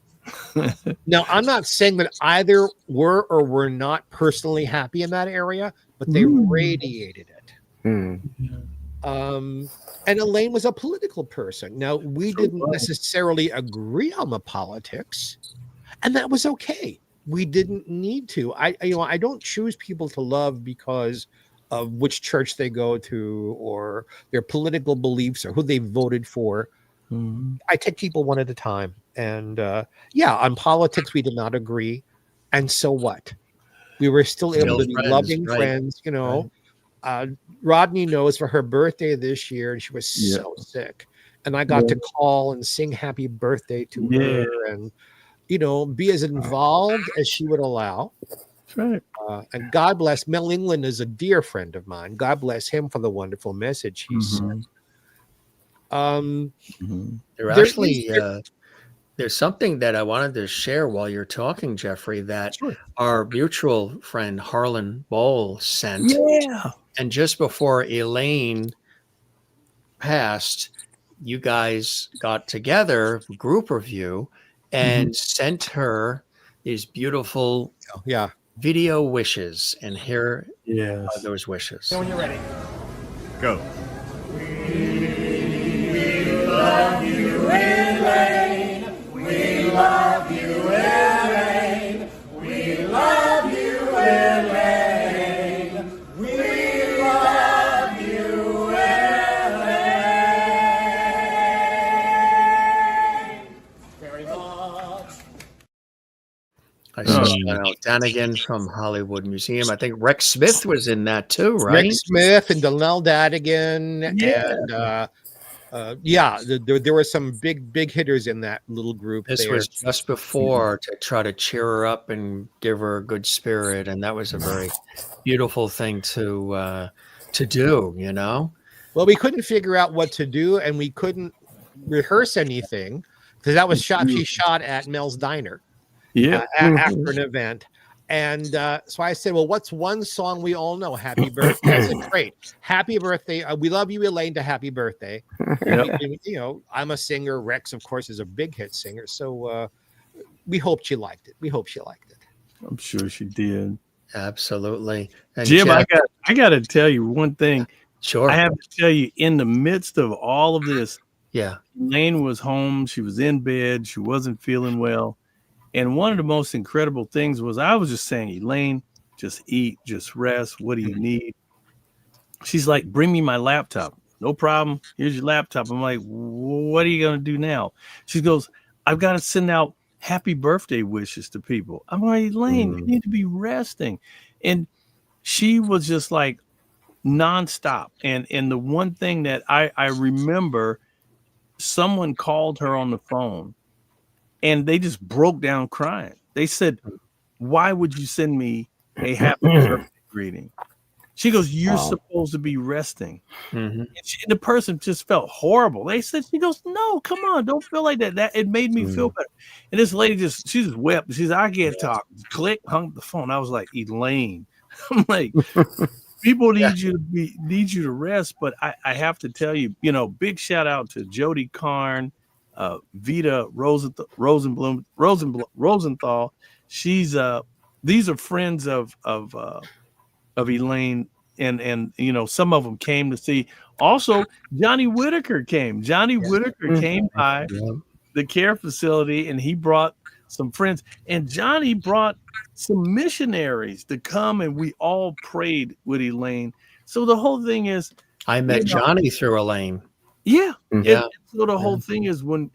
Now, I'm not saying that either were or were not personally happy in that area, but they radiated it. And Elaine was a political person. Now, we didn't necessarily agree on the politics, and that was okay. We didn't need to. I don't choose people to love because of which church they go to or their political beliefs or who they voted for. I take people one at a time. And on politics, we did not agree. And so what? We were still able to be loving friends, Rodney knows for her birthday this year, and she was so sick. And I got to call and sing happy birthday to her and, be as involved as she would allow. That's right. And God bless Mel England is a dear friend of mine. God bless him for the wonderful message he sent. There's something that I wanted to share while you're talking, Geoffrey, that our mutual friend Harlan Bowl sent. Yeah. And just before Elaine passed, you guys got together, a group of you, and sent her these beautiful video wishes. And here are those wishes. When you're ready. Go. We love you, Elaine. We love you, Elaine. We love you, Elaine. We love you, Elaine. Very much. I saw Danigan from Hollywood Museum. I think Rex Smith was in that too, right? Rex Smith and Donnell Dadigan. And there were some big hitters in that little group. This was just before to try to cheer her up and give her a good spirit. And that was a very beautiful thing to do, Well, we couldn't figure out what to do, and we couldn't rehearse anything because that was she shot at Mel's Diner. After an event. And so I said, well, what's one song we all know? Happy Birthday. I said, great. Happy birthday. We love you, Elaine, to happy birthday. I'm a singer. Rex, of course, is a big hit singer. So we hoped she liked it. I'm sure she did. Absolutely. And Jim, Jeff, I got to tell you one thing. Sure. I have to tell you, in the midst of all of this, yeah, Elaine was home. She was in bed. She wasn't feeling well. And one of the most incredible things was I was just saying, Elaine, just eat, just rest. What do you need? She's like, bring me my laptop. No problem. Here's your laptop. I'm like, what are you going to do now? She goes, I've got to send out happy birthday wishes to people. I'm like, Elaine, you need to be resting. And she was just like nonstop. And the one thing that I remember, someone called her on the phone. And they just broke down crying. They said, why would you send me a happy birthday greeting? She goes, you're supposed to be resting. And the person just felt horrible. She goes, no, come on. Don't feel like that. It made me feel better. And this lady she just wept. She said, I can't talk. Click, hung up the phone. I was like, Elaine. I'm like, people need you to rest. But I have to tell you, big shout out to Jody Karn, Vita Rosenthal. She's these are friends of Elaine, and some of them came to see. Also, Johnny Whitaker came. Johnny Whitaker came by the care facility, and he brought some friends. And Johnny brought some missionaries to come, and we all prayed with Elaine. So the whole thing is, I met Johnny through Elaine. Yeah. And so the whole thing is when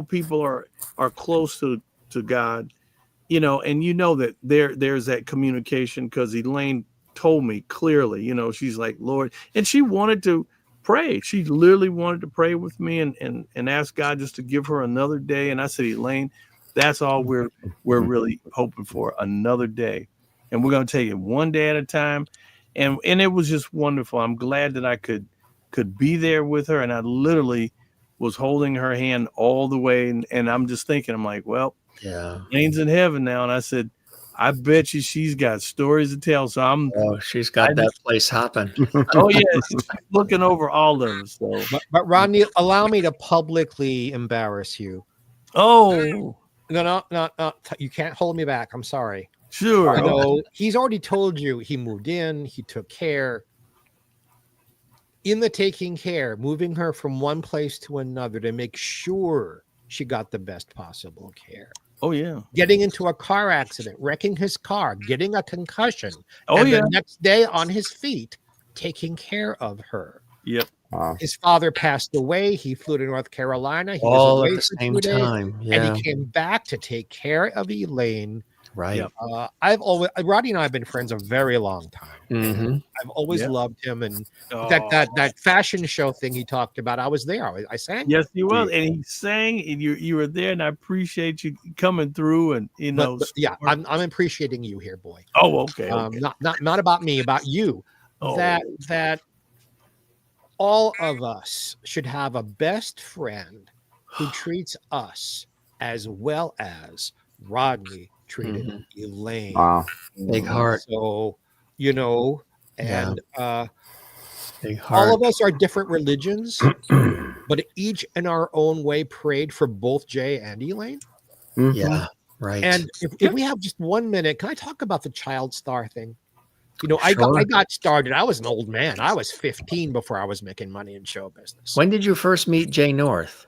people are close to God, you know, and you know that there's that communication, because Elaine told me clearly, you know, she's like, Lord, and she wanted to pray. She literally wanted to pray with me and ask God just to give her another day. And I said, Elaine, that's all we're really hoping for, another day. And we're going to take it one day at a time. And it was just wonderful. I'm glad that I could be there with her. And I literally was holding her hand all the way. And I'm just thinking, I'm like, well, Yeah. Elaine's in heaven now. And I said, I bet you she's got stories to tell. So she's got that place hopping. Oh yeah, she's looking over all of us. So, but Rodney, allow me to publicly embarrass you. Oh no, you can't hold me back. I'm sorry. Sure. You know, he's already told you he moved in, he took care. In the taking care, moving her from one place to another to make sure she got the best possible care. Oh yeah. Getting into a car accident, wrecking his car, getting a concussion. Oh and yeah. The next day on his feet, taking care of her. Yep. Wow. His father passed away. He flew to North Carolina. He All was at away the for same 2 days, time. Yeah. and he came back to take care of Elaine. Right. Rodney and I have been friends a very long time. Mm-hmm. I've always loved him, and that fashion show thing he talked about, I was there. I sang. Yes, you were, and he sang, and you were there, and I appreciate you coming through, and you know. But yeah, I'm appreciating you here, boy. Oh, okay. Not about me, about you. Oh. That all of us should have a best friend who treats us as well as Rodney treated Elaine. Wow. Big heart. So, you know, and big heart. all of us are different religions, but each in our own way prayed for both Jay and Elaine. Mm-hmm. Yeah, right. And if we have just 1 minute, can I talk about the child star thing? You know, Sure. I got started. I was an old man. I was 15 before I was making money in show business. When did you first meet Jay North?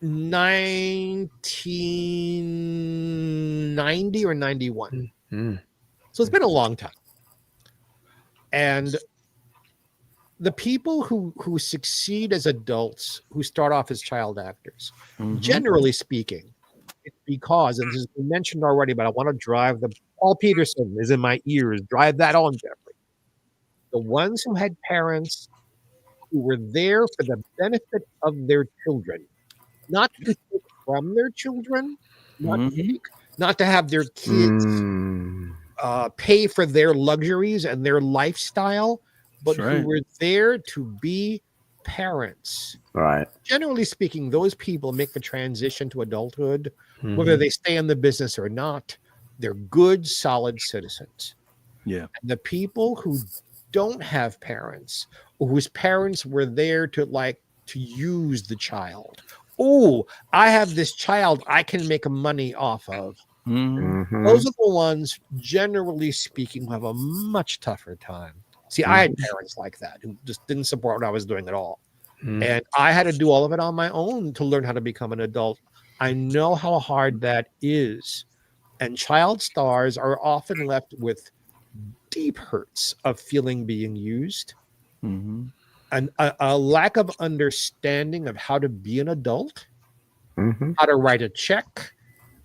1990 or 91. Mm-hmm. So it's been a long time. And the people who succeed as adults, who start off as child actors, generally speaking, it's because, and this has been mentioned already, but I want to drive Paul Peterson is in my ears. Drive that on, Geoffrey. The ones who had parents who were there for the benefit of their children, not to take from their children, not to have their kids pay for their luxuries and their lifestyle, but who were there to be parents. Right. Generally speaking, those people make the transition to adulthood, whether they stay in the business or not. They're good, solid citizens. Yeah. And the people who don't have parents, or whose parents were there to use the child. Oh, I have this child I can make money off of. Those are the ones, generally speaking, who have a much tougher time. See, I had parents like that who just didn't support what I was doing at all. And I had to do all of it on my own to learn how to become an adult. I know how hard that is. And child stars are often left with deep hurts of feeling being used, and a lack of understanding of how to be an adult, how to write a check,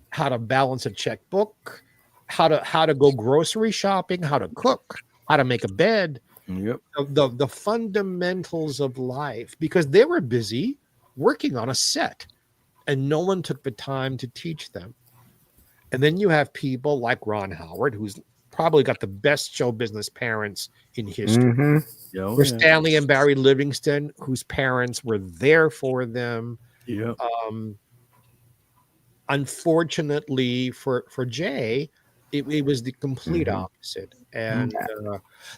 how to balance a checkbook, how to go grocery shopping, how to cook, how to make a bed. The fundamentals of life, because they were busy working on a set and no one took the time to teach them. And then you have people like Ron Howard, who's probably got the best show business parents in history. Or Stanley and Barry Livingston, whose parents were there for them. Unfortunately for Jay, it was the complete opposite. And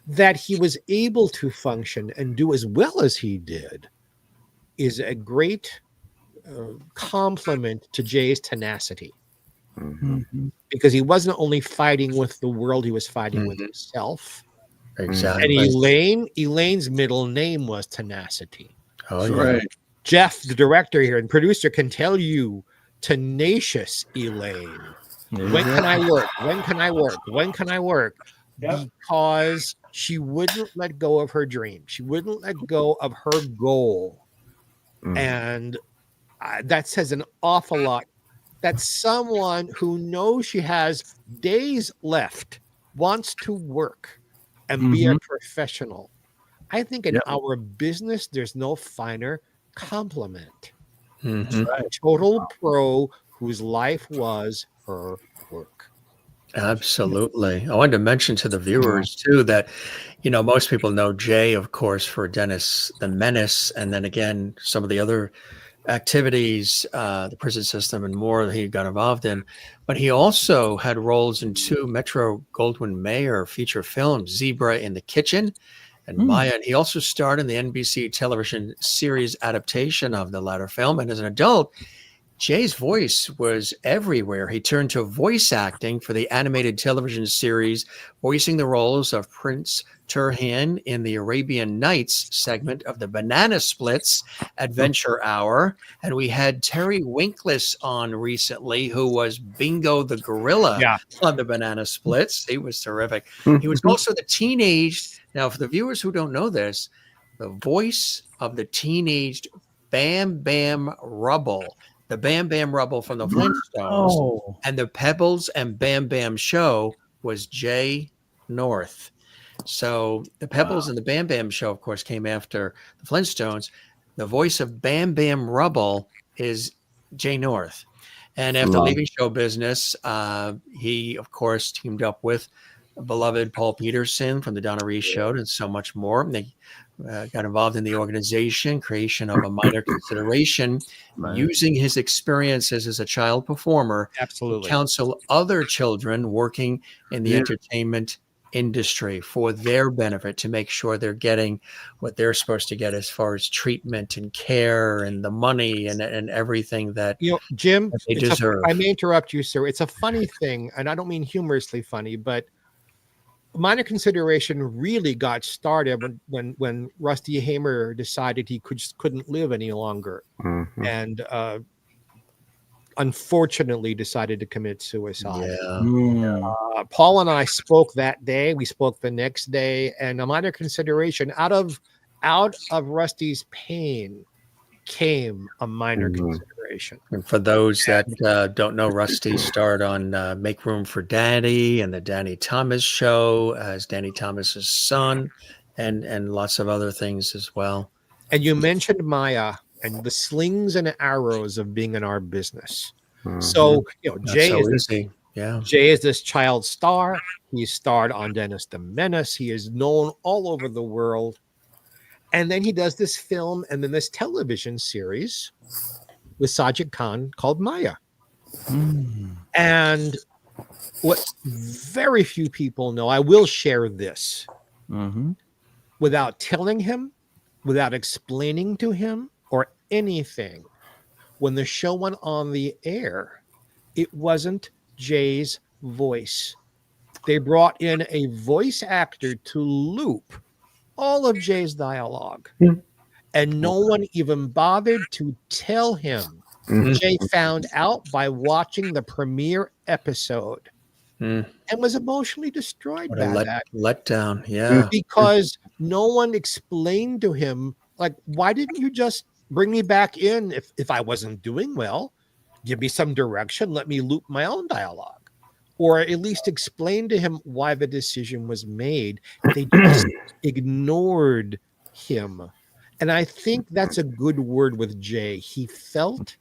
that he was able to function and do as well as he did is a great compliment to Jay's tenacity. Because he wasn't only fighting with the world, he was fighting with himself. Exactly. And Elaine's middle name was Tenacity. Oh, yeah. Jeff, the director here and producer, can tell you tenacious Elaine. When can I work? When can I work? When can I work? Because she wouldn't let go of her dream. She wouldn't let go of her goal. And that says an awful lot. that someone who knows she has days left wants to work and be a professional. I think in our business, there's no finer compliment. Mhm. A total pro whose life was her work. Absolutely. I wanted to mention to the viewers too that, most people know Jay, of course, for Dennis the Menace, and then again, some of the other activities, the prison system and more that he got involved in. But he also had roles in 2 Metro-Goldwyn-Mayer feature films, Zebra in the Kitchen and Maya. And he also starred in the NBC television series adaptation of the latter film. And as an adult, Jay's voice was everywhere. He turned to voice acting for the animated television series, voicing the roles of Prince Turhan in the Arabian Nights segment of the Banana Splits Adventure Hour. And we had Terry Winkless on recently, who was Bingo the Gorilla on the Banana Splits. He was terrific. He was also the teenaged, now for the viewers who don't know this, the voice of the teenaged Bamm-bamm Rubble. The bamm-bamm Rubble from the Flintstones, and the Pebbles and bamm-bamm Show was Jay North. So the Pebbles and the bamm-bamm Show, of course, came after the Flintstones. The voice of bamm-bamm Rubble is Jay North. And after leaving show business, he, of course, teamed up with beloved Paul Peterson from the Donna Reese Show and so much more. And they got involved in the organization, creation of a minor consideration, using his experiences as a child performer to counsel other children working in the entertainment industry for their benefit, to make sure they're getting what they're supposed to get as far as treatment and care and the money and everything that Jim, that they deserve. I may interrupt you, sir. It's a funny thing, and I don't mean humorously funny, but minor consideration really got started when Rusty Hamer decided he couldn't live any longer, and unfortunately decided to commit suicide. Paul and I spoke that day. We spoke the next day, and a minor consideration out of Rusty's pain came a minor consideration. And for those that don't know, Rusty starred on Make Room for Daddy and the Danny Thomas Show as Danny Thomas's son, and lots of other things as well. And you mentioned Maya and the slings and arrows of being in our business. So Jay is this child star. He's starred on Dennis the Menace. He is known all over the world. And then he does this film and then this television series with Sajid Khan called Maya. And what very few people know, I will share this without telling him, without explaining to him or anything. When the show went on the air, it wasn't Jay's voice. They brought in a voice actor to loop all of Jay's dialogue. And no one even bothered to tell him. Jay found out by watching the premiere episode and was emotionally destroyed by that. Letdown, because no one explained to him, like, why didn't you just bring me back in if I wasn't doing well? Give me some direction. Let me loop my own dialogue. Or at least explain to him why the decision was made. They just ignored him. And I think that's a good word with Jay. He felt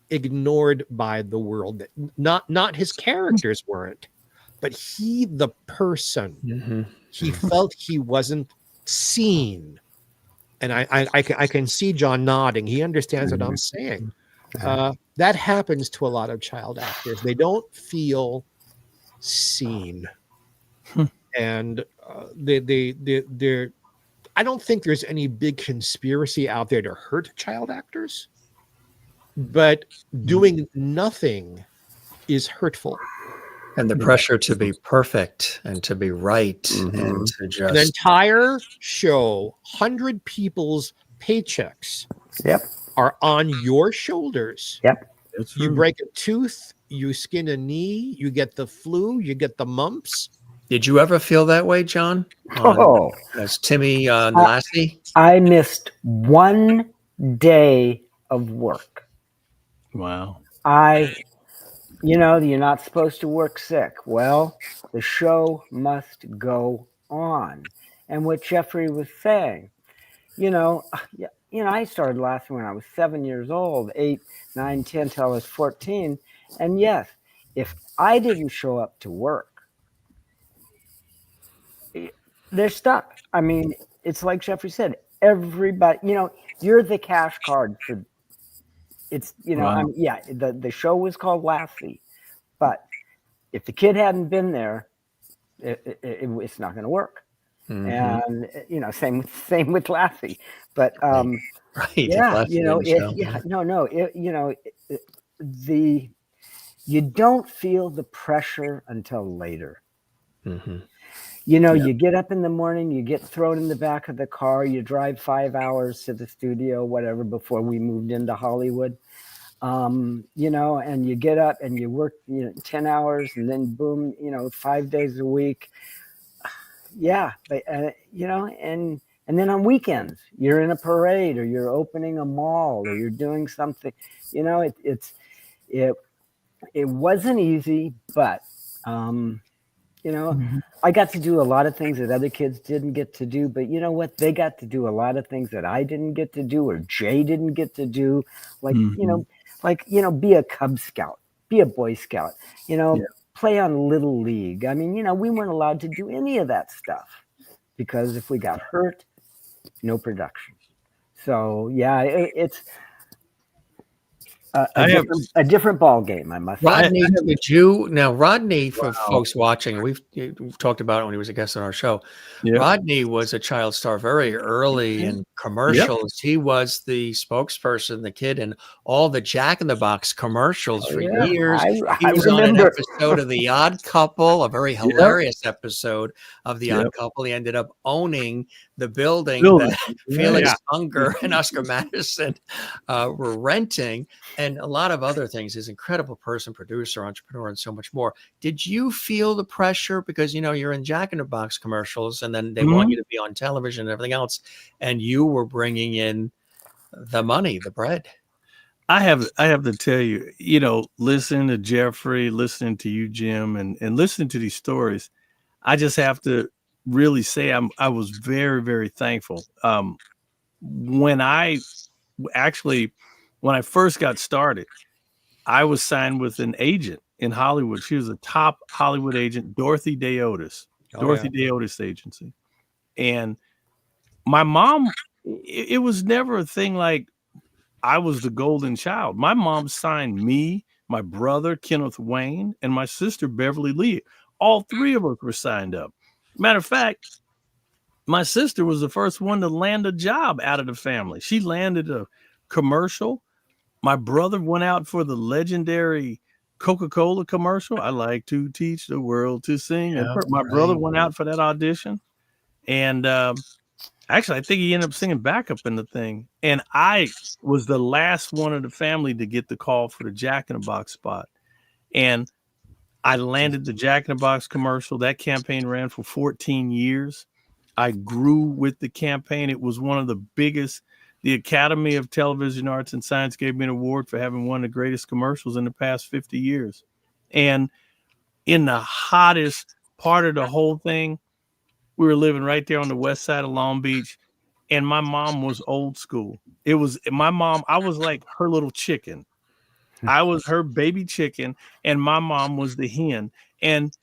ignored by the world. Not his characters weren't, but he, the person, he felt he wasn't seen. And I can see John nodding. He understands what I'm saying. That happens to a lot of child actors. They don't feel seen. And they're I don't think there's any big conspiracy out there to hurt child actors, but doing nothing is hurtful. And the pressure to be perfect and to be right and to just... An entire show, 100 people's paychecks are on your shoulders. You break a tooth, you skin a knee, you get the flu, you get the mumps. Did you ever feel that way, John? As Timmy and Lassie? I missed one day of work. Wow. I you know, you're not supposed to work sick. Well, the show must go on. And what Geoffrey was saying, I started laughing when I was 7 years old, 8, 9, 10 till I was 14. And yes, if I didn't show up to work, they're stuck. I mean, it's like Geoffrey said, everybody, you're the cash card for it's, Wow. the show was called Lassie, but if the kid hadn't been there, it's not going to work. And same with Lassie, but Right. yeah, Lassie didn't show. you don't feel the pressure until later. Mm-hmm. You get up in the morning, you get thrown in the back of the car, you drive 5 hours to the studio, whatever, before we moved into Hollywood. And you get up and you work 10 hours and then boom, 5 days a week. Yeah, but and then on weekends you're in a parade or you're opening a mall or you're doing something. It wasn't easy, but I got to do a lot of things that other kids didn't get to do. But you know what? They got to do a lot of things that I didn't get to do or Jay didn't get to do. Like be a Cub Scout, be a Boy Scout. Play on Little League. I mean, we weren't allowed to do any of that stuff because if we got hurt, no production. So yeah, it's a different ball game, I must say. Rodney, Rodney, for folks watching, we've talked about it when he was a guest on our show. Yep. Rodney was a child star very early in commercials. He was the spokesperson, the kid in all the Jack in the Box commercials for years. He was on an episode of The Odd Couple, a very hilarious episode of The Odd Couple. He ended up owning the building that Felix Unger and Oscar Madison were renting. And a lot of other things. He's an incredible person, producer, entrepreneur, and so much more. Did you feel the pressure because you're in Jack in the Box commercials, and then they want you to be on television and everything else, and you were bringing in the money, the bread? I have to tell you, listening to Geoffrey, listening to you, Jim, and listening to these stories, I just have to really say I was very, very thankful. When I first got started, I was signed with an agent in Hollywood. She was a top Hollywood agent, Dorothy Day-Otis, Day-Otis Agency. And my mom, it was never a thing like I was the golden child. My mom signed me, my brother, Kenneth Wayne, and my sister, Beverly Lee. All three of us were signed up. Matter of fact, my sister was the first one to land a job out of the family. She landed a commercial. My brother went out for the legendary Coca-Cola commercial. I like to teach the world to sing. And my brother went out for that audition. And actually, I think he ended up singing backup in the thing. And I was the last one of the family to get the call for the Jack in the Box spot. And I landed the Jack in the Box commercial. That campaign ran for 14 years. I grew with the campaign. It was one of the biggest. The Academy of Television Arts and Science gave me an award for having one of the greatest commercials in the past 50 years. And in the hottest part of the whole thing, we were living right there on the west side of Long Beach. And my mom was old school. It was my mom. I was like her little chicken. I was her baby chicken. And my mom was the hen. And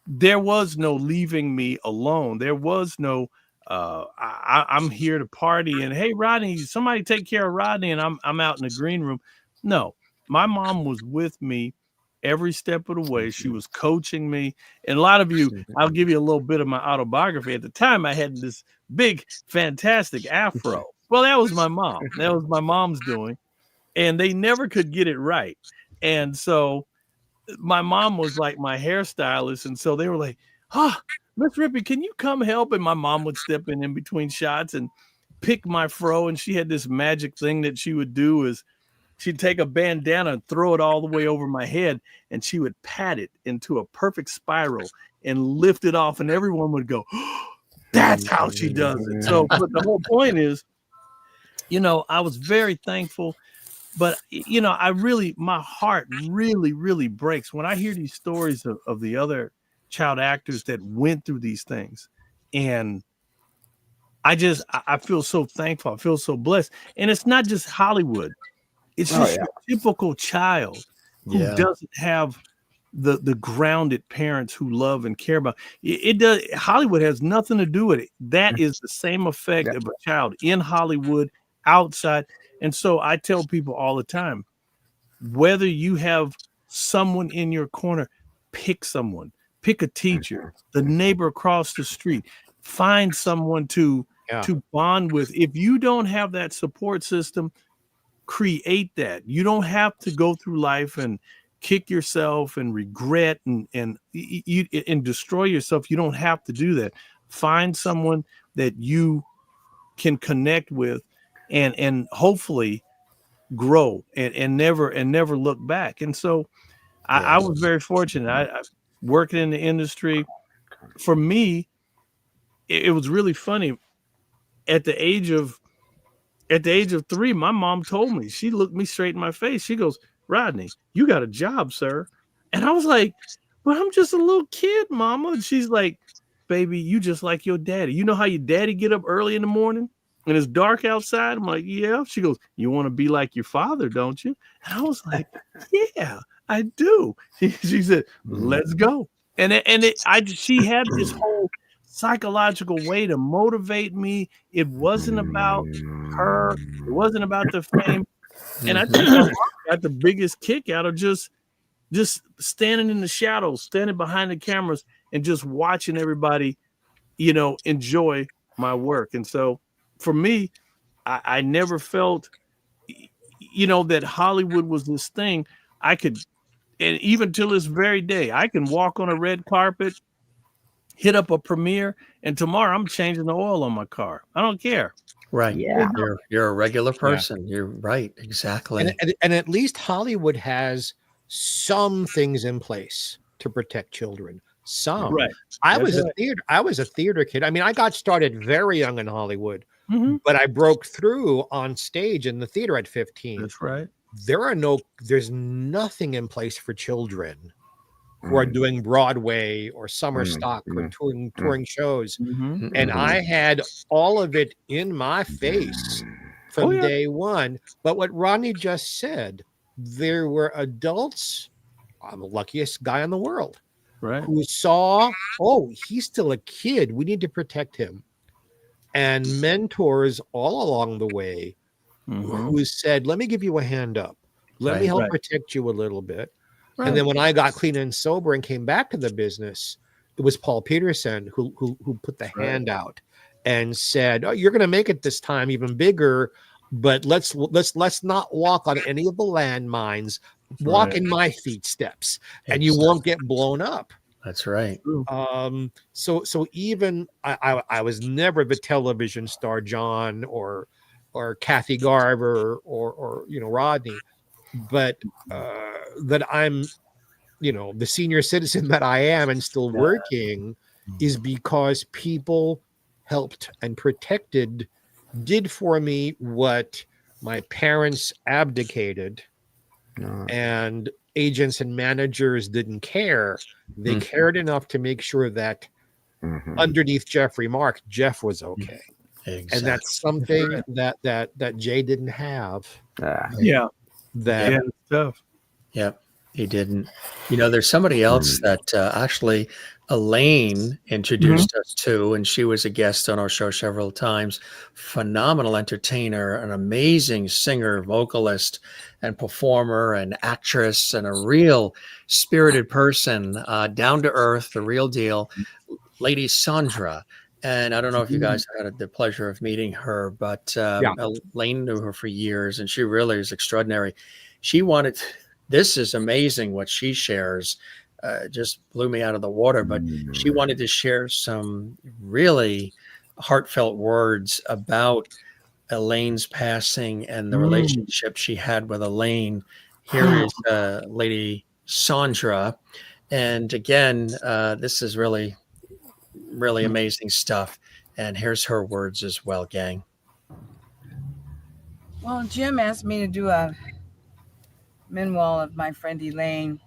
there was no leaving me alone. There was no, I'm here to party and hey, Rodney, somebody take care of Rodney. And I'm out in the green room. No, my mom was with me every step of the way. She was coaching me. And a lot of you, I'll give you a little bit of my autobiography. At the time, I had this big, fantastic afro. Well, that was my mom. That was my mom's doing. And they never could get it right. And so my mom was like my hairstylist. And so they were like, Miss Rippy, can you come help? And my mom would step in between shots and pick my fro. And she had this magic thing that she would do is she'd take a bandana and throw it all the way over my head, and she would pat it into a perfect spiral and lift it off, and everyone would go, that's how she does it. So, but the whole point is, I was very thankful But my heart really breaks when I hear these stories of the other child actors that went through these things. And I feel so thankful. I feel so blessed. And it's not just Hollywood. It's just your typical child who doesn't have the grounded parents who love and care about it. Does Hollywood has nothing to do with it. That is the same effect of a child in Hollywood, outside. And so I tell people all the time, whether you have someone in your corner, pick someone, pick a teacher, the neighbor across the street, find someone to bond with. If you don't have that support system, create that. You don't have to go through life and kick yourself and regret and destroy yourself. You don't have to do that. Find someone that you can connect with and hopefully grow and never look back. And so I was very fortunate. I working in the industry. For me, it was really funny. At the age of 3, my mom told me, she looked me straight in my face. She goes, "Rodney, you got a job, sir." And I was like, "But I'm just a little kid, Mama." And she's like, "Baby, you just like your daddy. You know how your daddy get up early in the morning and it's dark outside?" I'm like, "Yeah." She goes, "You want to be like your father, don't you?" And I was like, "Yeah, I do." She said, "Let's go." She had this whole psychological way to motivate me. It wasn't about her. It wasn't about the fame. And I think my mom got the biggest kick out of just standing in the shadows, standing behind the cameras, and just watching everybody, enjoy my work. And so for me, I never felt, that Hollywood was this thing. I could, and even till this very day, I can walk on a red carpet, hit up a premiere, and tomorrow I'm changing the oil on my car. I don't care. Right. Yeah. You're a regular person. Yeah. You're right. Exactly. And at least Hollywood has some things in place to protect children. Some. Right. I was a theater kid. I mean, I got started very young in Hollywood, but I broke through on stage in the theater at 15. That's right. There's nothing in place for children who are doing Broadway or summer stock or touring shows. And I had all of it in my face from day one. But what Rodney just said, there were adults, I'm the luckiest guy in the world, right, who saw, he's still a kid, we need to protect him. And mentors all along the way who said, let me give you a hand up. Let me help protect you a little bit. Right. And then when I got clean and sober and came back to the business, it was Paul Peterson who put the hand out and said, "Oh, you're going to make it this time even bigger, but let's not walk on any of the landmines. Walk in my footsteps, and you won't get blown up." That's right. So even I was never the television star Jon or Kathy Garver or Rodney, but that I'm, the senior citizen that I am and still working is because people helped and did for me what my parents abdicated, and agents and managers didn't care. They cared enough to make sure that underneath Geoffrey Mark, Jeff was okay. Exactly. And that's something that Jay didn't have. Stuff. Yep, he didn't. There's somebody else that actually Elaine introduced us to, and she was a guest on our show several times. Phenomenal entertainer, an amazing singer, vocalist, and performer, and actress, and a real spirited person, down to earth, the real deal. Lady Sandra. And I don't know if you guys had the pleasure of meeting her, but Elaine knew her for years, and she really is extraordinary. This is amazing what she shares, just blew me out of the water, but she wanted to share some really heartfelt words about Elaine's passing and the relationship she had with Elaine. Here is Lady Sandra. And again, this is really, really amazing stuff. And here's her words as well, gang. Well, Jim asked me to do a Meanwhile, of my friend Elaine,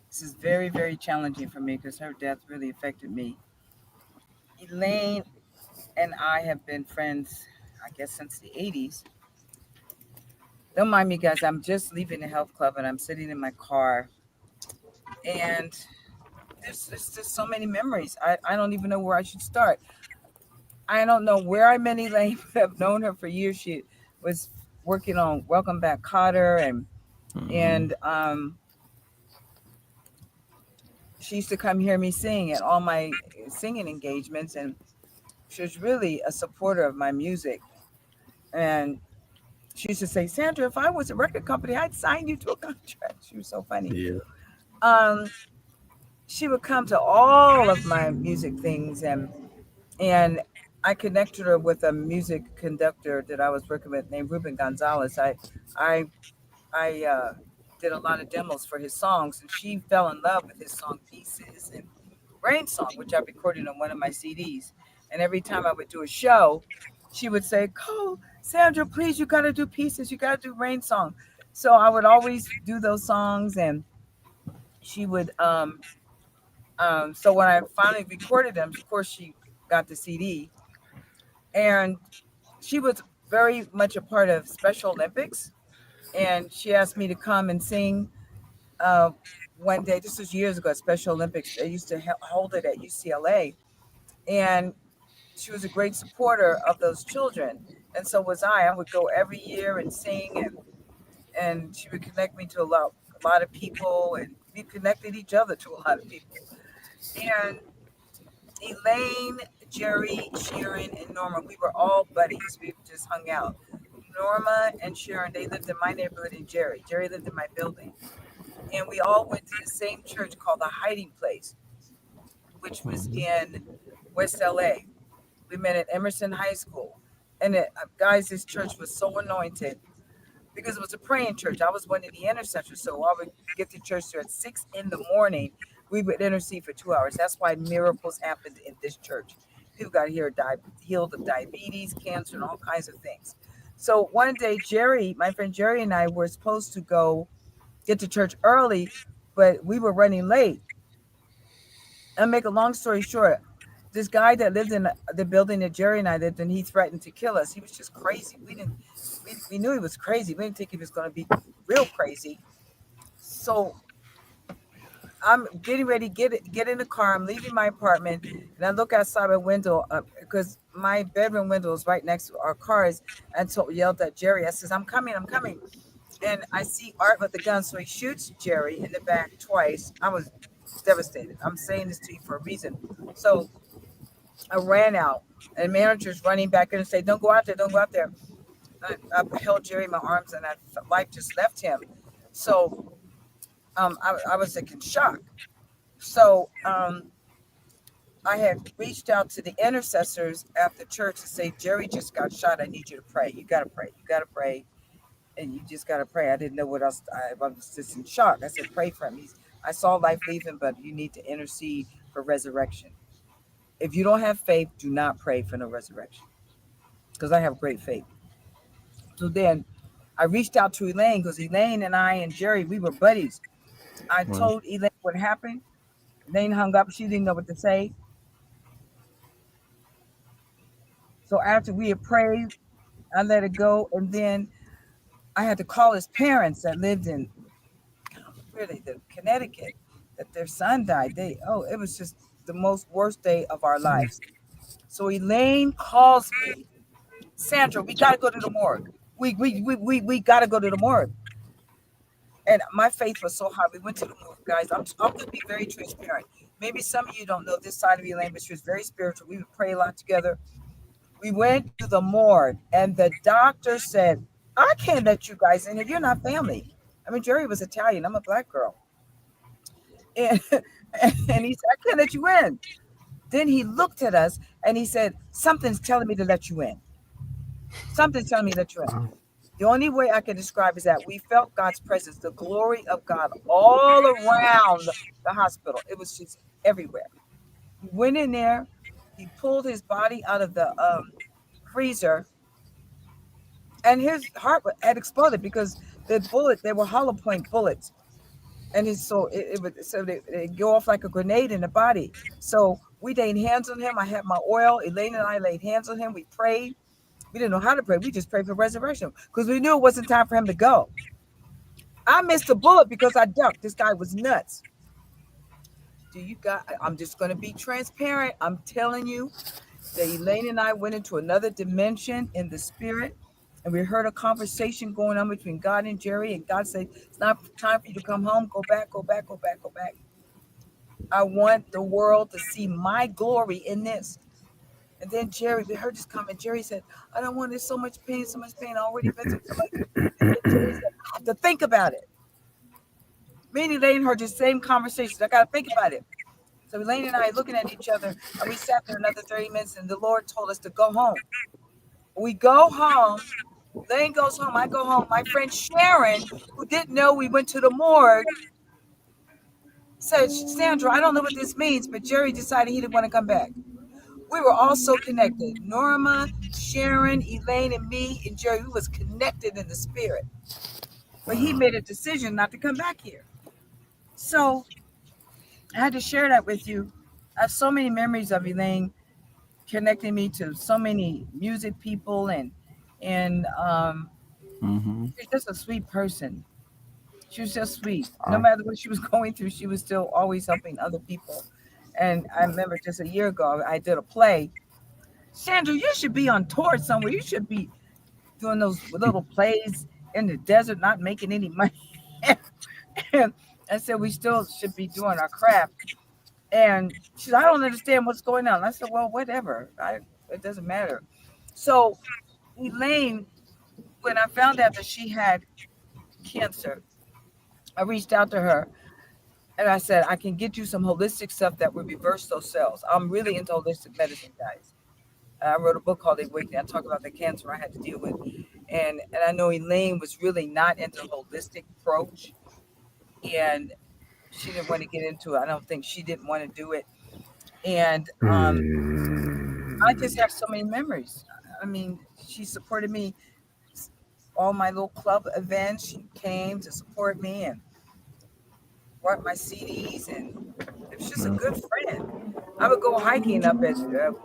this is very, very challenging for me because her death really affected me. Elaine and I have been friends, I guess, since the 80s. Don't mind me, guys. I'm just leaving the health club and I'm sitting in my car. And there's just so many memories. I don't even know where I should start. I don't know where I met Elaine, but I've known her for years. She was working on Welcome Back, Kotter, and she used to come hear me sing at all my singing engagements, and she was really a supporter of my music. And she used to say, Sandra, if I was a record company, I'd sign you to a contract. She was so funny. Yeah. Um, she would come to all of my music things, and I connected her with a music conductor that I was working with named Ruben Gonzalez. I I did a lot of demos for his songs, and she fell in love with his song Pieces and Rain Song, which I recorded on one of my CDs. And every time I would do a show, she would say, "Go, Sandra, please, you got to do Pieces. You got to do Rain Song." So I would always do those songs, and she would. So when I finally recorded them, of course, she got the CD, and she was very much a part of Special Olympics. And she asked me to come and sing uh, one day. This was years ago at Special Olympics. They used to hold it at UCLA, and she was a great supporter of those children. And so was I. I would go every year and sing, and she would connect me to a lot of people, and we connected each other to a lot of people. And Elaine, Jerry, Sharon, and Norma, we were all buddies. We just hung out. Norma and Sharon, they lived in my neighborhood, and Jerry lived in my building. And we all went to the same church called the Hiding Place, which was in West LA. We met at Emerson High School. And guys, this church was so anointed because it was a praying church. I was one of the intercessors. So I would get to church there at 6 in the morning. We would intercede for 2 hours. That's why miracles happened in this church. People got healed of diabetes, cancer, and all kinds of things. So one day, my friend Jerry, and I were supposed to go get to church early, but we were running late. And make a long story short, this guy that lived in the building that Jerry and I lived in, he threatened to kill us. He was just crazy. We knew he was crazy. We didn't think he was going to be real crazy. So I'm getting ready to get in the car. I'm leaving my apartment, and I look outside my window because my bedroom window is right next to our cars. And so yelled at Jerry. I says, I'm coming. And I see Art with the gun. So he shoots Jerry in the back twice. I was devastated. I'm saying this to you for a reason. So I ran out, and manager's running back in and say, don't go out there. Don't go out there. I held Jerry in my arms, and life just left him. So I was like in shock. So I had reached out to the intercessors at the church to say, Jerry just got shot. I need you to pray. You got to pray. You got to pray. And you just got to pray. I didn't know what else. I was just in shock. I said, pray for him. I saw life leave him, but you need to intercede for resurrection. If you don't have faith, do not pray for no resurrection. Because I have great faith. So then I reached out to Elaine because Elaine and I and Jerry, we were buddies. I told Elaine what happened. Elaine hung up. She didn't know what to say. So after we had prayed, I let it go. And then I had to call his parents that lived in Connecticut, that their son died. It was just the most worst day of our lives. So Elaine calls me, Sandra, we got to go to the morgue. We got to go to the morgue. And my faith was so high. We went to the morgue, guys. I'm going to be very transparent. Maybe some of you don't know this side of Elaine, but she was very spiritual. We would pray a lot together. We went to the morgue, and the doctor said, I can't let you guys in here. You're not family. I mean, Jerry was Italian. I'm a black girl. And he said, I can't let you in. Then he looked at us, and he said, something's telling me to let you in. Something's telling me to let you in. The only way I can describe is that we felt God's presence, the glory of God all around the hospital. It was just everywhere. We went in there. He pulled his body out of the freezer, and his heart had exploded because They were hollow point bullets. And they go off like a grenade in the body. So we laid hands on him. I had my oil. Elaine and I laid hands on him. We prayed. We didn't know how to pray. We just prayed for resurrection because we knew it wasn't time for him to go. I missed a bullet because I ducked. This guy was nuts. I'm just going to be transparent. I'm telling you that Elaine and I went into another dimension in the spirit, and we heard a conversation going on between God and Jerry, and God said, it's not time for you to come home. Go back, go back, go back, go back. I want the world to see my glory in this. And then Jerry, we heard this comment. Jerry said, I don't want so much pain. I already been through so much. And then Jerry said, I have to think about it. Me and Elaine heard the same conversation. I got to think about it. So Elaine and I looking at each other, and we sat there another 30 minutes, and the Lord told us to go home. We go home. Elaine goes home. I go home. My friend Sharon, who didn't know we went to the morgue, said, Sandra, I don't know what this means, but Jerry decided he didn't want to come back. We were all so connected. Norma, Sharon, Elaine, and me, and Jerry, we was connected in the spirit. But he made a decision not to come back here. So I had to share that with you. I have so many memories of Elaine connecting me to so many music people, and she's just a sweet person. She was just sweet. No matter what she was going through, she was still always helping other people. And I remember just a year ago, I did a play. Sandra, you should be on tour somewhere. You should be doing those little plays in the desert, not making any money. And I said, we still should be doing our craft. And she said, I don't understand what's going on. I said, well, whatever. It doesn't matter. So Elaine, when I found out that she had cancer, I reached out to her and I said, I can get you some holistic stuff that would reverse those cells. I'm really into holistic medicine, guys. I wrote a book called The Awakening. I talk about the cancer I had to deal with. And I know Elaine was really not into a holistic approach. And she didn't want to get into it. I don't think she didn't want to do it. And I just have so many memories. I mean, she supported me. All my little club events, she came to support me and bought my CDs, and it was just a good friend. I would go hiking up at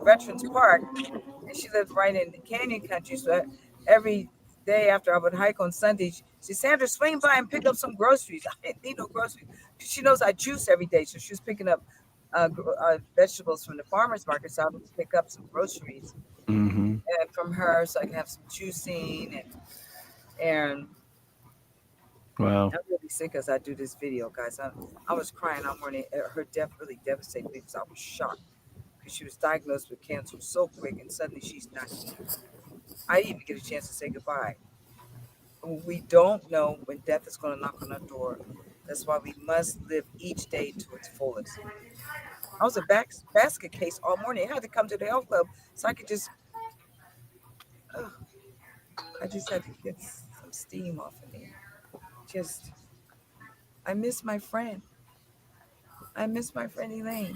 Veterans Park, and she lived right in the Canyon Country. So every day after I would hike on Sundays, she said, Sandra, swing by and pick up some groceries. I didn't need no groceries. She knows I juice every day, so she was picking up vegetables from the farmer's market, so I would pick up some groceries and from her so I can have some juicing. And wow, I'm really sick as I do this video, guys. I was crying all morning. Her death really devastated me because I was shocked because she was diagnosed with cancer so quick, and suddenly she's not here. I didn't even get a chance to say goodbye. We don't know when death is going to knock on our door. That's why we must live each day to its fullest. I was a basket case all morning. I had to come to the health club so I could just I just had to get some steam off of me. I miss my friend. I miss my friend Elaine.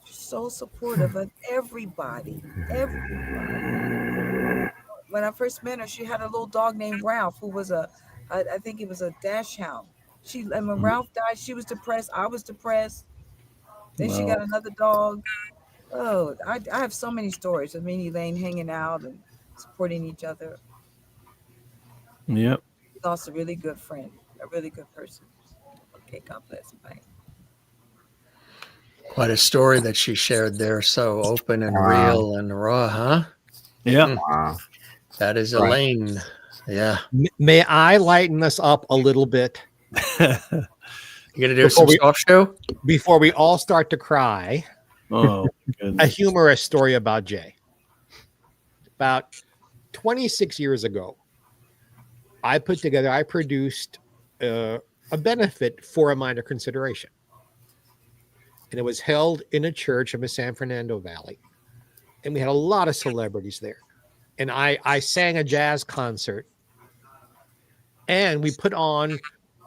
She's so supportive of everybody. When I first met her, she had a little dog named Ralph, who was I think he was a dachshund. And when Ralph died, she was depressed. I was depressed. Then she got another dog. Oh, I have so many stories of me and Elaine hanging out and supporting each other. Yep. We lost a really good friend, a really good person. Okay, God bless. Bye. Quite a story that she shared there. So open and real and raw, huh? Yeah. Wow. That is Elaine. Yeah. May I lighten this up a little bit? You gonna do some soft show? Before we all start to cry. Oh, a humorous story about Jay. About 26 years ago, I produced a benefit for a minor consideration. And it was held in a church in the San Fernando Valley. And we had a lot of celebrities there. And I sang a jazz concert. And we put on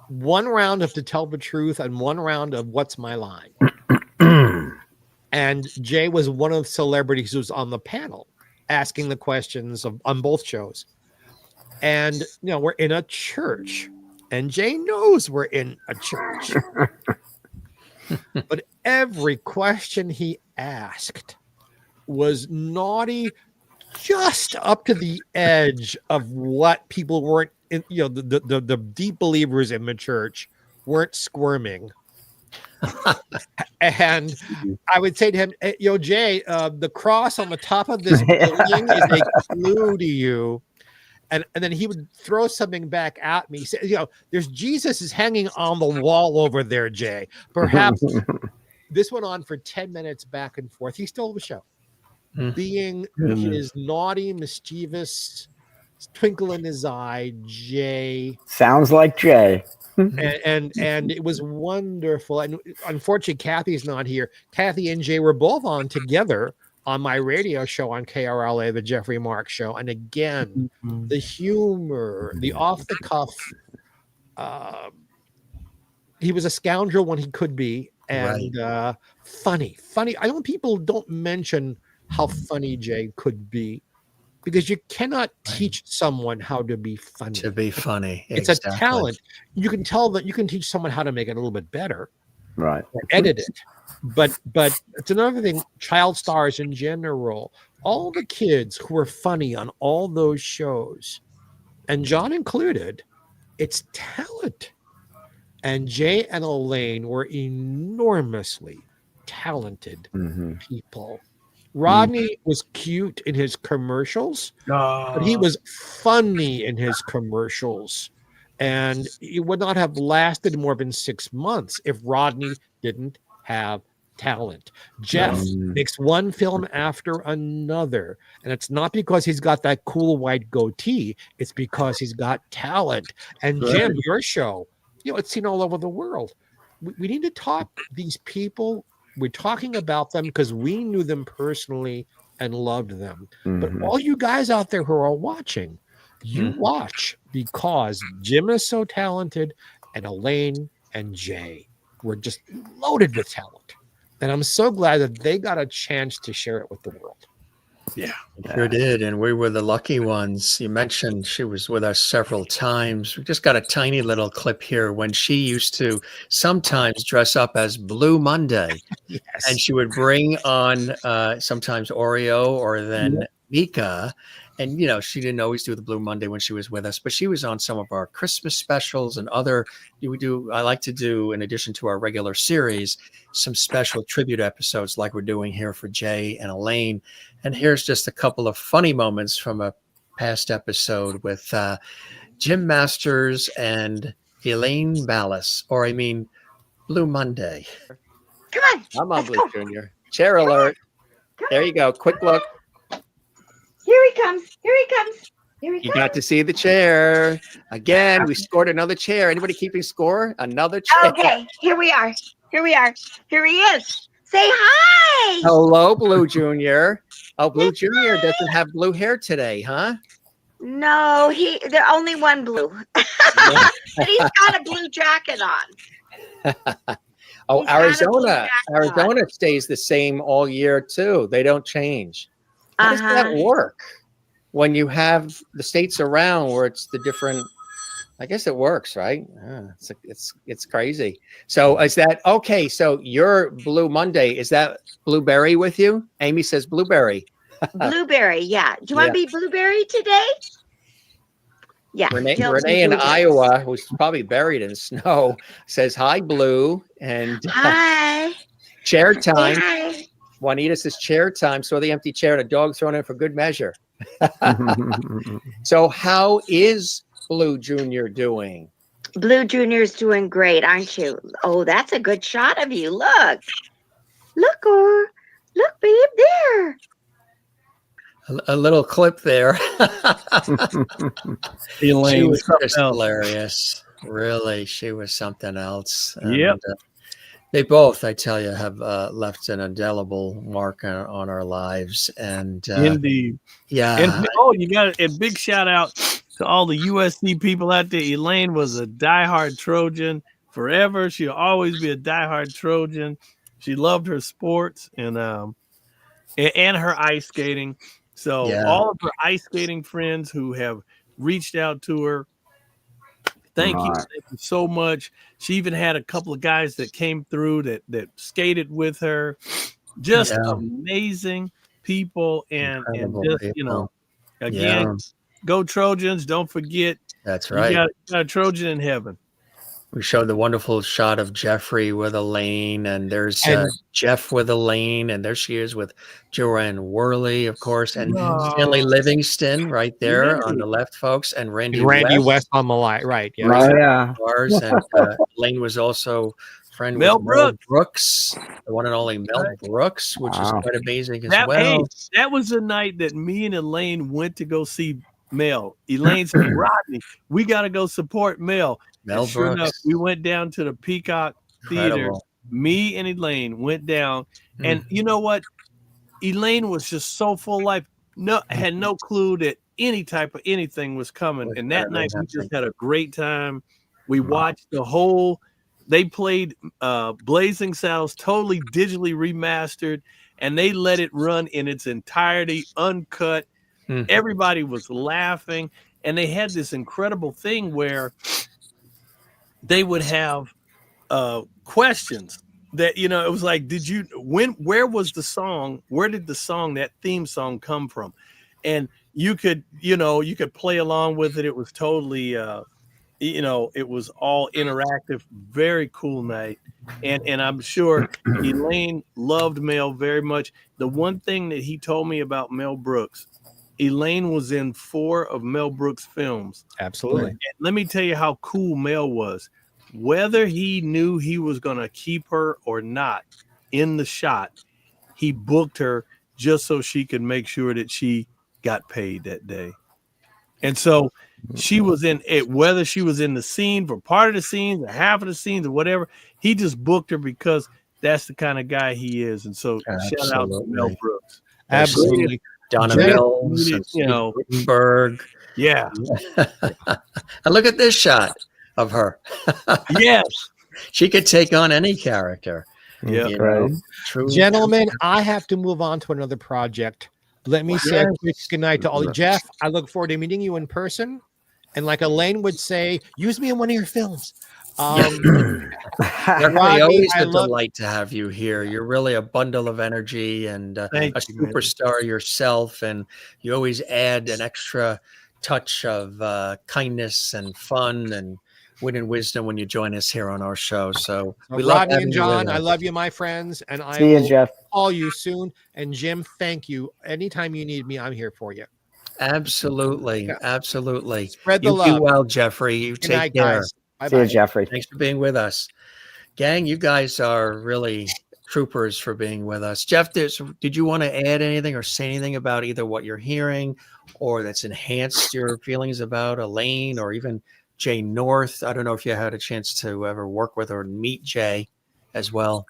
one round of To Tell the Truth and one round of What's My Line. And Jay was one of the celebrities who was on the panel asking the questions on both shows. And we're in a church, and Jay knows we're in a church. But every question he asked was naughty, just up to the edge of what people weren't, the deep believers in the church weren't squirming. And I would say to him, hey, Jay, the cross on the top of this building is a clue to you. And then he would throw something back at me. He said, there's Jesus is hanging on the wall over there, Jay. Perhaps this went on for 10 minutes back and forth. He stole the show. Being his naughty, mischievous twinkle in his eye, Jay. Sounds like Jay. and it was wonderful. And unfortunately, Kathy's not here. Kathy and Jay were both on together on my radio show on KRLA, the Geoffrey Mark show. And again, the humor, the off the cuff. He was a scoundrel when he could be, and funny. I know people don't mention how funny Jay could be, because you cannot teach someone how to be funny. To be funny. It's a talent. You can tell that you can teach someone how to make it a little bit better. Right. Or edit it. But it's another thing, child stars in general, all the kids who were funny on all those shows, and Jon included, it's talent. And Jay and Elaine were enormously talented people. Rodney was cute in his commercials, but he was funny in his commercials. And it would not have lasted more than 6 months if Rodney didn't have talent. Jeff makes one film after another. And it's not because he's got that cool white goatee. It's because he's got talent. And Jim, your show, it's seen all over the world. We need to talk these people. We're talking about them because we knew them personally and loved them. But all you guys out there who are watching, you watch because Jim is so talented, and Elaine and Jay were just loaded with talent. And I'm so glad that they got a chance to share it with the world. Yeah, sure did. And we were the lucky ones. You mentioned she was with us several times. We just got a tiny little clip here when she used to sometimes dress up as Blue Monday. Yes. And she would bring on sometimes Oreo or then Mika. And, she didn't always do the Blue Monday when she was with us, but she was on some of our Christmas specials and other. I like to do, in addition to our regular series, some special tribute episodes like we're doing here for Jay and Elaine. And here's just a couple of funny moments from a past episode with Jim Masters and Elaine Ballace, Blue Monday. Come on. I'm on Blue Junior. Chair alert. There you go. Quick look. Here he comes. Here he comes. Here he You comes. got to see the chair. Again, we scored another chair. Anybody keeping score? Another chair. Okay, here we are. Here we are. Here he is. Say hi. Hello, Blue Junior. Oh, Blue Junior doesn't have blue hair today, huh? No, there's only one blue. But he's got a blue jacket on. Oh, He's got a blue Arizona. jacket Arizona stays the same all year, too. They don't change. How does that work when you have the states around where it's the different? I guess it works, right? It's crazy. So is that okay? So your Blue Monday, is that blueberry with you? Amy says blueberry. Blueberry, yeah. Do you want to be blueberry today? Yeah. Renee Blueberry. in Iowa, who's probably buried in snow, says hi, Blue, and Hi. chair time. Hi. Juanita says chair time. Saw the empty chair and a dog thrown in for good measure. So how is Blue Junior doing? Blue Junior's doing great, aren't you? Oh, that's a good shot of you. Look. Look, babe, there. A little clip there. She Elaine was something just else. hilarious. Really, she was something else. Yep. And, they both, I tell you, have left an indelible mark on our lives. And Indeed. yeah. And you got a big shout out to all the USC people out there. Elaine was a diehard Trojan forever. She'll always be a diehard Trojan. She loved her sports and her ice skating. So all of her ice skating friends who have reached out to her. Thank you so much. She even had a couple of guys that came through that skated with her. Just amazing people, and just people. Again, go Trojans! Don't forget, that's right. You got a Trojan in heaven. We showed the wonderful shot of Geoffrey with Elaine, and there's Jeff with Elaine, and there she is with Joanne Worley, of course, and Stanley Livingston right there on the left, folks, and Randy West on the line, right? Yeah. Oh, yeah. Ours, and Elaine was also friend Mel with Mel Brooks, the one and only Mel Brooks, which is quite amazing as well. Hey, that was the night that me and Elaine went to go see Mel. Elaine said, Rodney, we got to go support Mel. Mel sure Brooks. enough, we went down to the Peacock Theater. Me and Elaine went down, and you know what? Elaine was just so full of life. Had no clue that any type of anything was coming. And that night we just had a great time. We watched the whole. They played Blazing Saddles, totally digitally remastered, and they let it run in its entirety, uncut. Everybody was laughing, and they had this incredible thing where they would have questions that, it was like, where was the song? Where did that theme song come from? And you could play along with it. It was totally, it was all interactive, very cool night. And I'm sure Elaine loved Mel very much. The one thing that he told me about Mel Brooks, Elaine was in 4 of Mel Brooks' films. Absolutely. And let me tell you how cool Mel was. Whether he knew he was going to keep her or not in the shot, he booked her just so she could make sure that she got paid that day. And so she was in it, whether she was in the scene for part of the scenes or half of the scenes or whatever, he just booked her because that's the kind of guy he is. And so shout out to Mel Brooks. Absolutely. Donna Mills, Gutenberg. Yeah. And look at this shot of her. Yes. She could take on any character. Yeah. Gentlemen, I have to move on to another project. Let me say a quick good night to all. Jeff, I look forward to meeting you in person. And like Elaine would say, use me in one of your films. Rodney, always a delight to have you here. You're really a bundle of energy and a superstar yourself. And you always add an extra touch of kindness and fun and wit and wisdom when you join us here on our show. So we love Rodney and John, I love you, my friends. And I will Jeff. Call you soon. And Jim, thank you. Anytime you need me, I'm here for you. Absolutely. Absolutely. Spread the you love. Do well, Jeffrey. You Good take night, care. guys. Bye-bye. See you, Jeffrey. Thanks for being with us. Gang, you guys are really troopers for being with us. Jeff, did you want to add anything or say anything about either what you're hearing or that's enhanced your feelings about Elaine or even Jay North? I don't know if you had a chance to ever work with or meet Jay as well.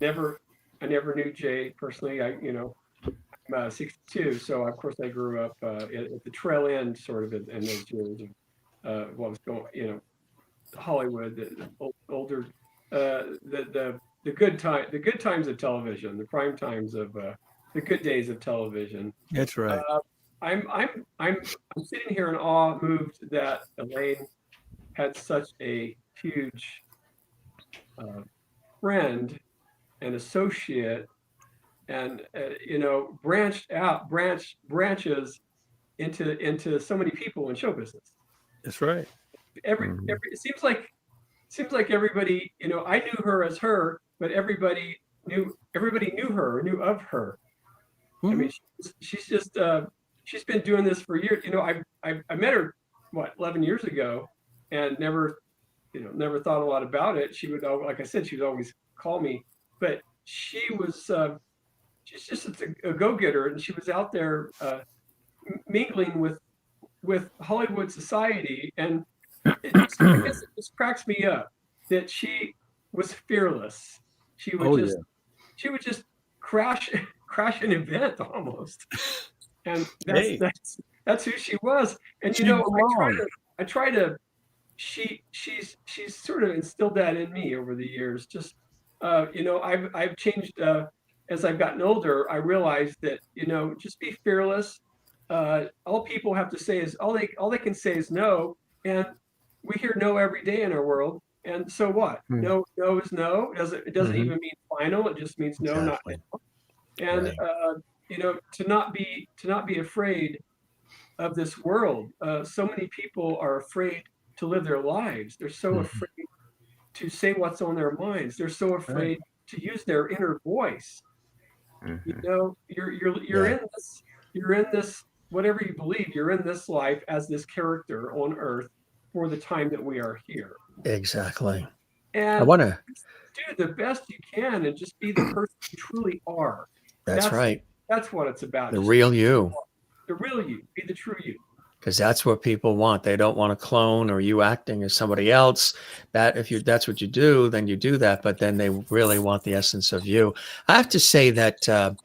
I never knew Jay personally. I'm 62, so of course I grew up at the trail end, sort of, in those years of what was going, Hollywood, the older, the good times of television, the prime times of the good days of television. That's right. I'm sitting here in awe, moved that Elaine had such a huge friend and associate, and branches into so many people in show business. That's right. It seems like everybody, I knew her as her, but everybody knew her, knew of her. Mm-hmm. I mean, she's just she's been doing this for years. I met her 11 years ago, and never thought a lot about it. She would, like I said, she would always call me, but she was she's just a go-getter, and she was out there mingling with Hollywood society, and I guess it just cracks me up that she was fearless. She would she would just crash an event almost, and that's who she was. And I try to she's sort of instilled that in me over the years. Just I've changed as I've gotten older. I realized that just be fearless, all people have to say is all they can say is no, and we hear no every day in our world. And so what? No is no. It doesn't even mean final. It just means no, Exactly. not now. And to not be afraid of this world. So many people are afraid to live their lives. They're so afraid to say what's on their minds. They're so afraid to use their inner voice. You're in this, whatever you believe, you're in this life as this character on earth for the time that we are here. Exactly. And I want to do the best you can and just be the person you truly are. That's right. That's what it's about. The real you. The real you. Be the true you. Because that's what people want. They don't want a clone or you acting as somebody else. That if that's what you do, then you do that. But then they really want the essence of you. I have to say that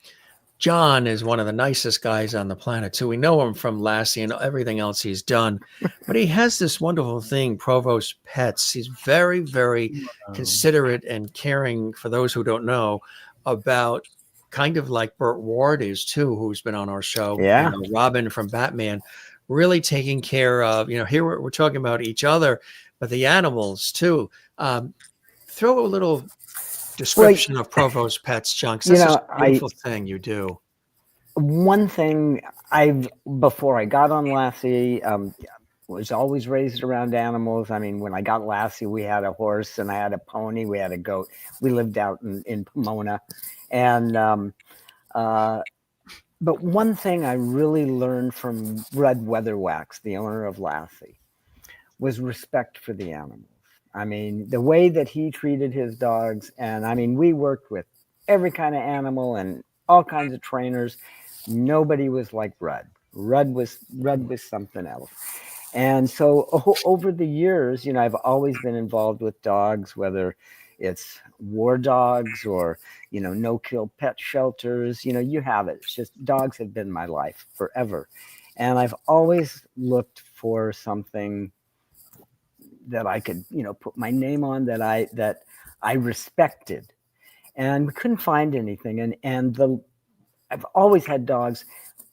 Jon is one of the nicest guys on the planet too. We know him from Lassie and everything else he's done, but he has this wonderful thing, Provost Pets. He's very, very considerate and caring, for those who don't know, about kind of like Burt Ward is too, who's been on our show. Yeah. Robin from Batman, really taking care of, here we're talking about each other, but the animals too. Throw a little description of Provost Pets, Jon, because that's a beautiful thing you do. One thing before I got on Lassie, was always raised around animals. I mean, when I got Lassie, we had a horse and I had a pony, we had a goat. We lived out in Pomona. And, but one thing I really learned from Red Weatherwax, the owner of Lassie, was respect for the animals. I mean, the way that he treated his dogs, and I mean, we worked with every kind of animal and all kinds of trainers. Nobody was like Red. Red was something else. And so over the years, I've always been involved with dogs, whether it's war dogs or, no-kill pet shelters, you have it. It's just dogs have been my life forever. And I've always looked for something that I could, put my name on, that I respected, and we couldn't find anything. And I've always had dogs.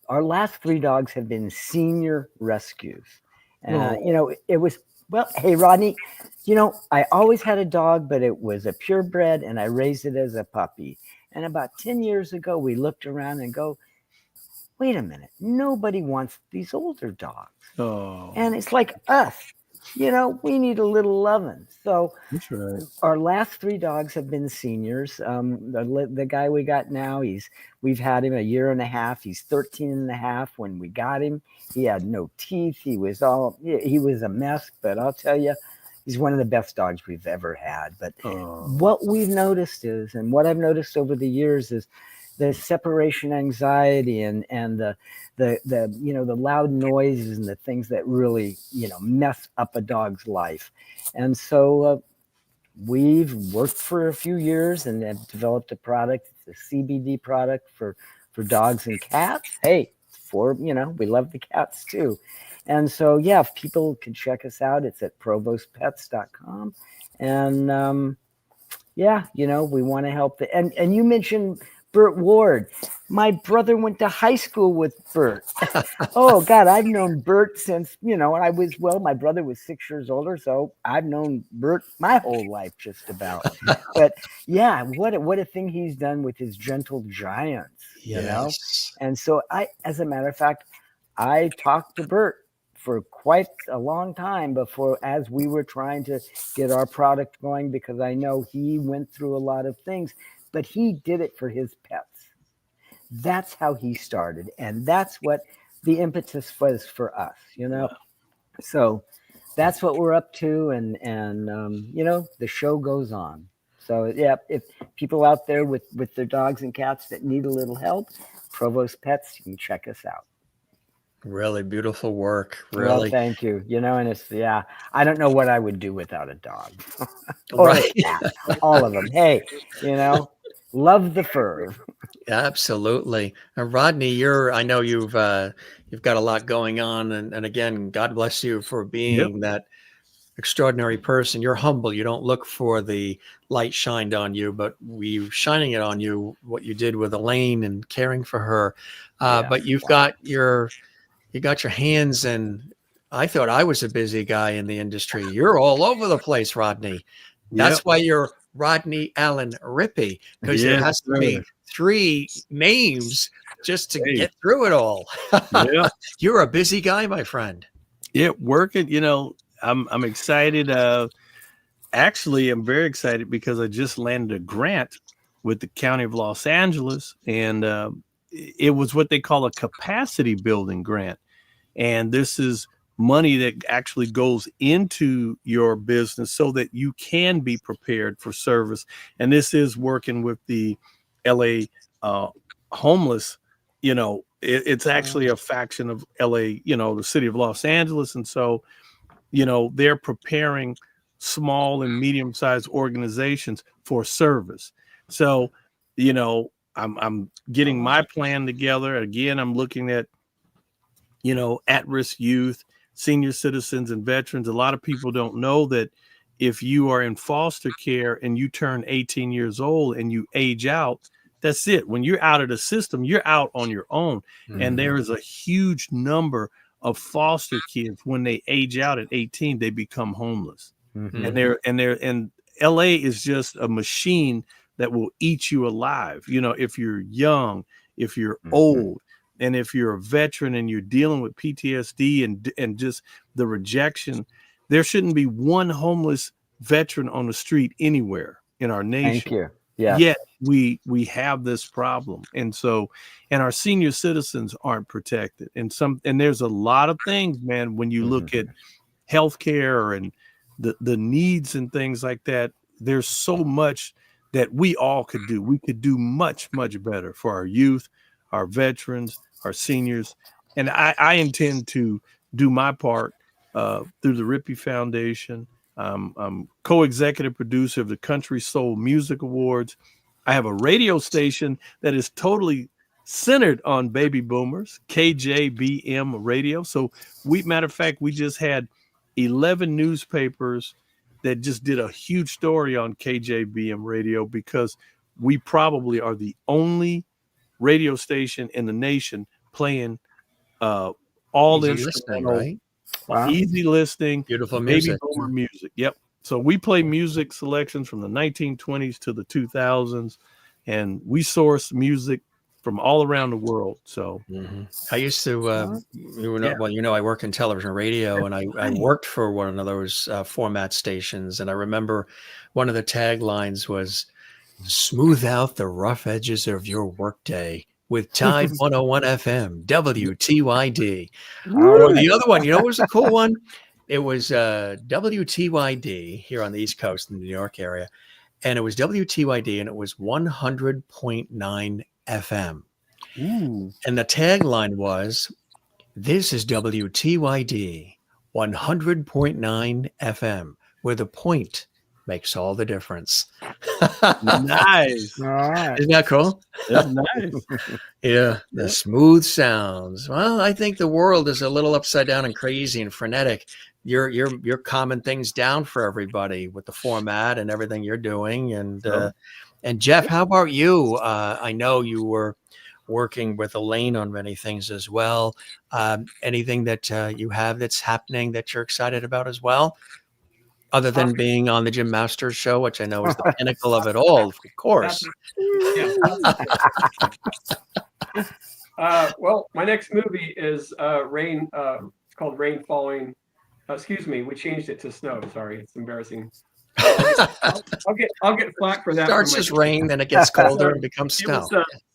Our last 3 dogs have been senior rescues. It was, well, hey, Rodney, I always had a dog, but it was a purebred and I raised it as a puppy. And about 10 years ago, we looked around and go, wait a minute, nobody wants these older dogs. Oh. And it's like us. We need a little loving. So that's right. Our last 3 dogs have been seniors. The guy we got now, we've had him a year and a half. He's 13 and a half. When we got him, he had no teeth. He was a mess, but I'll tell you, he's one of the best dogs we've ever had. But what we've noticed is, and what I've noticed over the years is, the separation anxiety and the loud noises and the things that really mess up a dog's life. And so we've worked for a few years and have developed a product. It's a CBD product for dogs and cats. Hey, we love the cats too. And so if people can check us out, it's at provostpets.com. And we want to help and you mentioned Burt Ward. My brother went to high school with Burt. Oh God, I've known Burt since, my brother was 6 years older, so I've known Burt my whole life just about. But what a thing he's done with his gentle giants, And so as a matter of fact, I talked to Burt for quite a long time as we were trying to get our product going, because I know he went through a lot of things. But he did it for his pets. That's how he started. And that's what the impetus was for us, So that's what we're up to. And the show goes on. So, if people out there with their dogs and cats that need a little help, Provost Pets, you can check us out. Really beautiful work. Really. Well, thank you. And it's, I don't know what I would do without a dog. Right. A cat. All of them. Hey, love the fur. Absolutely. And Rodney, I know you've got a lot going on, and again, God bless you for being that extraordinary person. You're humble. You don't look for the light shined on you, but we shining it on you, what you did with Elaine and caring for her. But you've got your you got your hands in. I thought I was a busy guy in the industry. You're all over the place, Rodney. That's why you're Rodney Allen Rippy, because there has to be 3 names just to get through it all. You're a busy guy, my friend. Yeah, working. I'm excited. Actually, I'm very excited because I just landed a grant with the County of Los Angeles, and it was what they call a capacity building grant. And this is money that actually goes into your business so that you can be prepared for service. And this is working with the LA homeless. It's actually a faction of LA, the city of Los Angeles. And so, they're preparing small and medium-sized organizations for service. So, I'm getting my plan together. Again, I'm looking at, at-risk youth, senior citizens, and veterans. A lot of people don't know that if you are in foster care and you turn 18 years old and you age out, that's it. When you're out of the system, you're out on your own. Mm-hmm. And there is a huge number of foster kids. When they age out at 18, they become homeless. Mm-hmm. And LA is just a machine that will eat you alive. If you're young, if you're old, and if you're a veteran and you're dealing with PTSD and just the rejection, there shouldn't be one homeless veteran on the street anywhere in our nation. Thank you. Yeah. Yet we have this problem. And our senior citizens aren't protected. And there's a lot of things, man, when you look at healthcare and the needs and things like that, there's so much that we all could do. We could do much, much better for our youth, our veterans, our seniors. And I intend to do my part through the Rippy Foundation. I'm co-executive producer of the Country Soul Music Awards. I have a radio station that is totally centered on baby boomers, KJBM Radio. So matter of fact, we just had 11 newspapers that just did a huge story on KJBM Radio because we probably are the only radio station in the nation playing all easy listening, right? Wow. Easy listening, beautiful baby music. Boomer music. Yep. So we play music selections from the 1920s to the 2000s, and we source music from all around the world. So I used to, I work in television, radio, and I worked for one of those format stations. And I remember one of the taglines was "Smooth out the rough edges of your workday with Tide 101 FM, WTYD." Or the other one, what was a cool one? It was WTYD here on the East Coast in the New York area. And it was WTYD, and it was 100.9 FM. Ooh. And the tagline was, "This is WTYD 100.9 FM, where the point makes all the difference." Nice. All right. Isn't that cool? That's nice. Yeah, the smooth sounds. Well, I think the world is a little upside down and crazy and frenetic. You're calming things down for everybody with the format and everything you're doing. And Jeff, how about you? I know you were working with Elaine on many things as well. Anything that you have that's happening that you're excited about as well? Other than being on the Jim Masters show, which I know is the pinnacle of it all, of course. Well, my next movie is Rain. It's called Rain Falling. Excuse me, we changed it to Snow. Sorry, it's embarrassing. I'll get flack for that. Starts as rain, then it gets colder and becomes snow.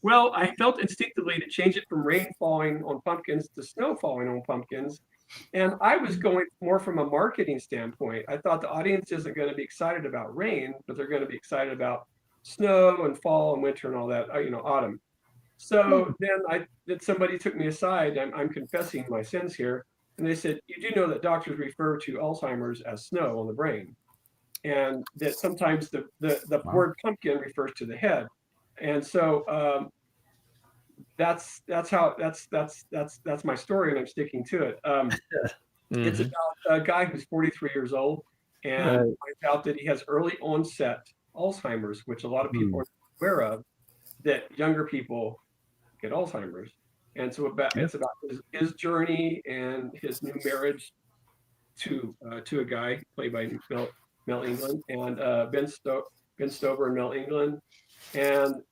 Well, I felt instinctively to change it from rain falling on pumpkins to snow falling on pumpkins. And I was going more from a marketing standpoint. I thought the audience isn't going to be excited about rain, but they're going to be excited about snow and fall and winter and all that, autumn. So then somebody took me aside. I'm confessing my sins here. And they said, "You do know that doctors refer to Alzheimer's as snow on the brain, and that sometimes the word pumpkin refers to the head." And so that's my story, and I'm sticking to it. It's about a guy who's 43 years old, and finds out that he has early onset Alzheimer's, which a lot of people are aware of, that younger people get Alzheimer's. And so it's about his journey and his new marriage to a guy played by Mel England and Ben Stover and Mel England, and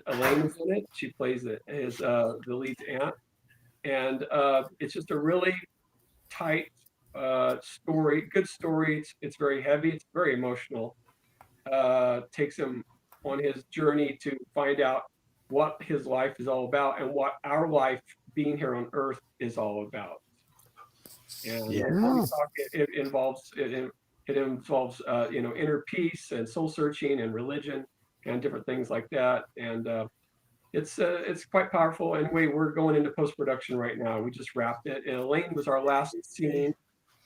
Elaine is in it. She plays the lead's aunt, and it's just a really tight story, good story. It's very heavy. It's very emotional. Takes him on his journey to find out what his life is all about and what our life being here on Earth is all about. And it involves inner peace and soul searching and religion and different things like that. And it's quite powerful. Anyway, we're going into post-production right now. We just wrapped it, and Elaine was our last scene,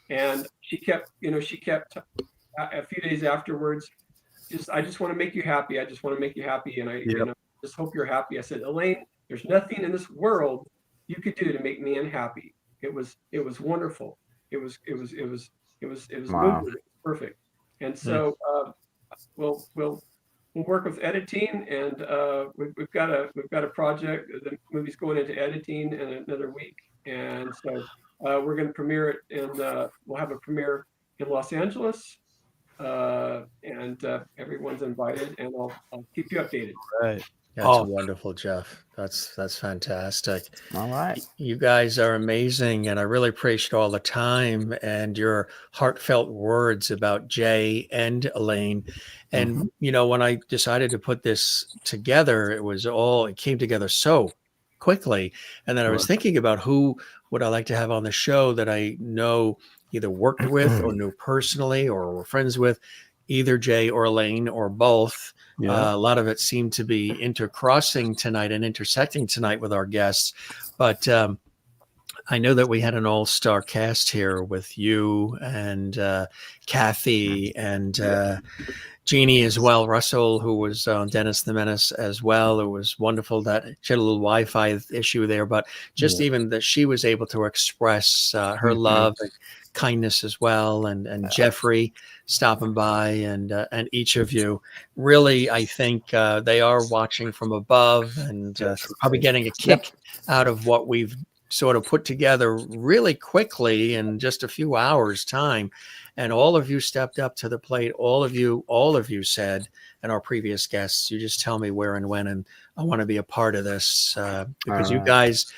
and she kept a few days afterwards, I just want to make you happy. I just want to make you happy, and I just hope you're happy. I said, Elaine, there's nothing in this world you could do to make me unhappy. It was wonderful. It was Wow. moving. It was perfect. And so we'll work with editing, and we've got a project. The movie's going into editing in another week, and so we're going to premiere it, and we'll have a premiere in Los Angeles, and everyone's invited, and I'll keep you updated. Right. That's wonderful, Jeff. That's fantastic. All right. You guys are amazing, and I really appreciate all the time and your heartfelt words about Jay and Elaine. And when I decided to put this together, it came together so quickly. And then I was thinking about who would I like to have on the show that I know either worked with or knew personally or were friends with, either Jay or Elaine or both. A lot of it seemed to be intercrossing tonight and intersecting tonight with our guests. But I know that we had an all-star cast here with you and Kathy and Jeanie as well, Russell, who was on Dennis the Menace as well. It was wonderful that she had a little Wi-Fi issue there, but just even that she was able to express her love and kindness as well, and Geoffrey stopping by, and each of you. Really, I think they are watching from above and probably getting a kick out of what we've sort of put together really quickly in just a few hours time. And all of you stepped up to the plate. All of you said, and our previous guests, you just tell me where and when, and I want to be a part of this because you guys,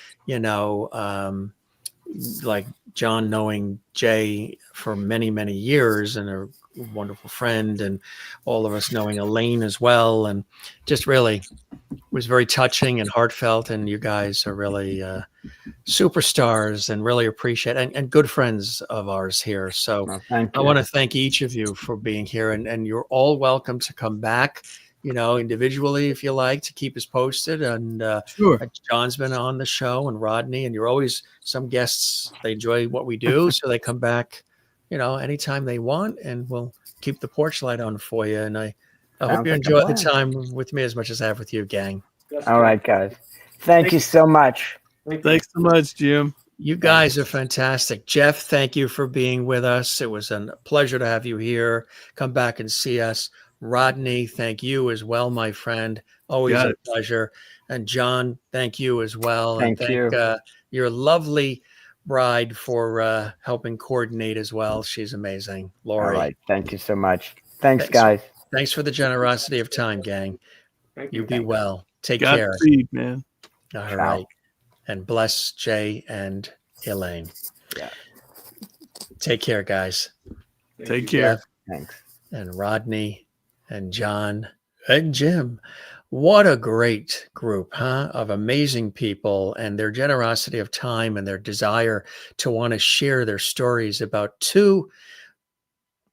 like Jon knowing Jay for many, many years and a wonderful friend, and all of us knowing Elaine as well. And just really was very touching and heartfelt. And you guys are really superstars and really appreciate and good friends of ours here. So I want to thank each of you for being here, and you're all welcome to come back, individually if you like, to keep us posted. And Jon's been on the show, and Rodney, and you're always some guests. They enjoy what we do, so they come back, anytime they want, and we'll keep the porch light on for you. And I hope you enjoy the time with me as much as I have with you, gang. All right, guys. Thank you so much. Thanks so much, Jim. You guys are fantastic. Jeff, thank you for being with us. It was a pleasure to have you here. Come back and see us. Rodney, thank you as well, my friend. Always a pleasure. And Jon, thank you as well. Thank you. Your lovely bride for helping coordinate as well. She's amazing. Lori. All right. Thank you so much. Thanks, guys. Thanks for the generosity of time, gang. Thank You you. be well. Take care. Godspeed, man. All right. And bless Jay and Elaine. Yeah. Take care, guys. Take care. Jeff Thanks. and Rodney and Jon and Jim. What a great group, huh? Of amazing people, and their generosity of time and their desire to want to share their stories about two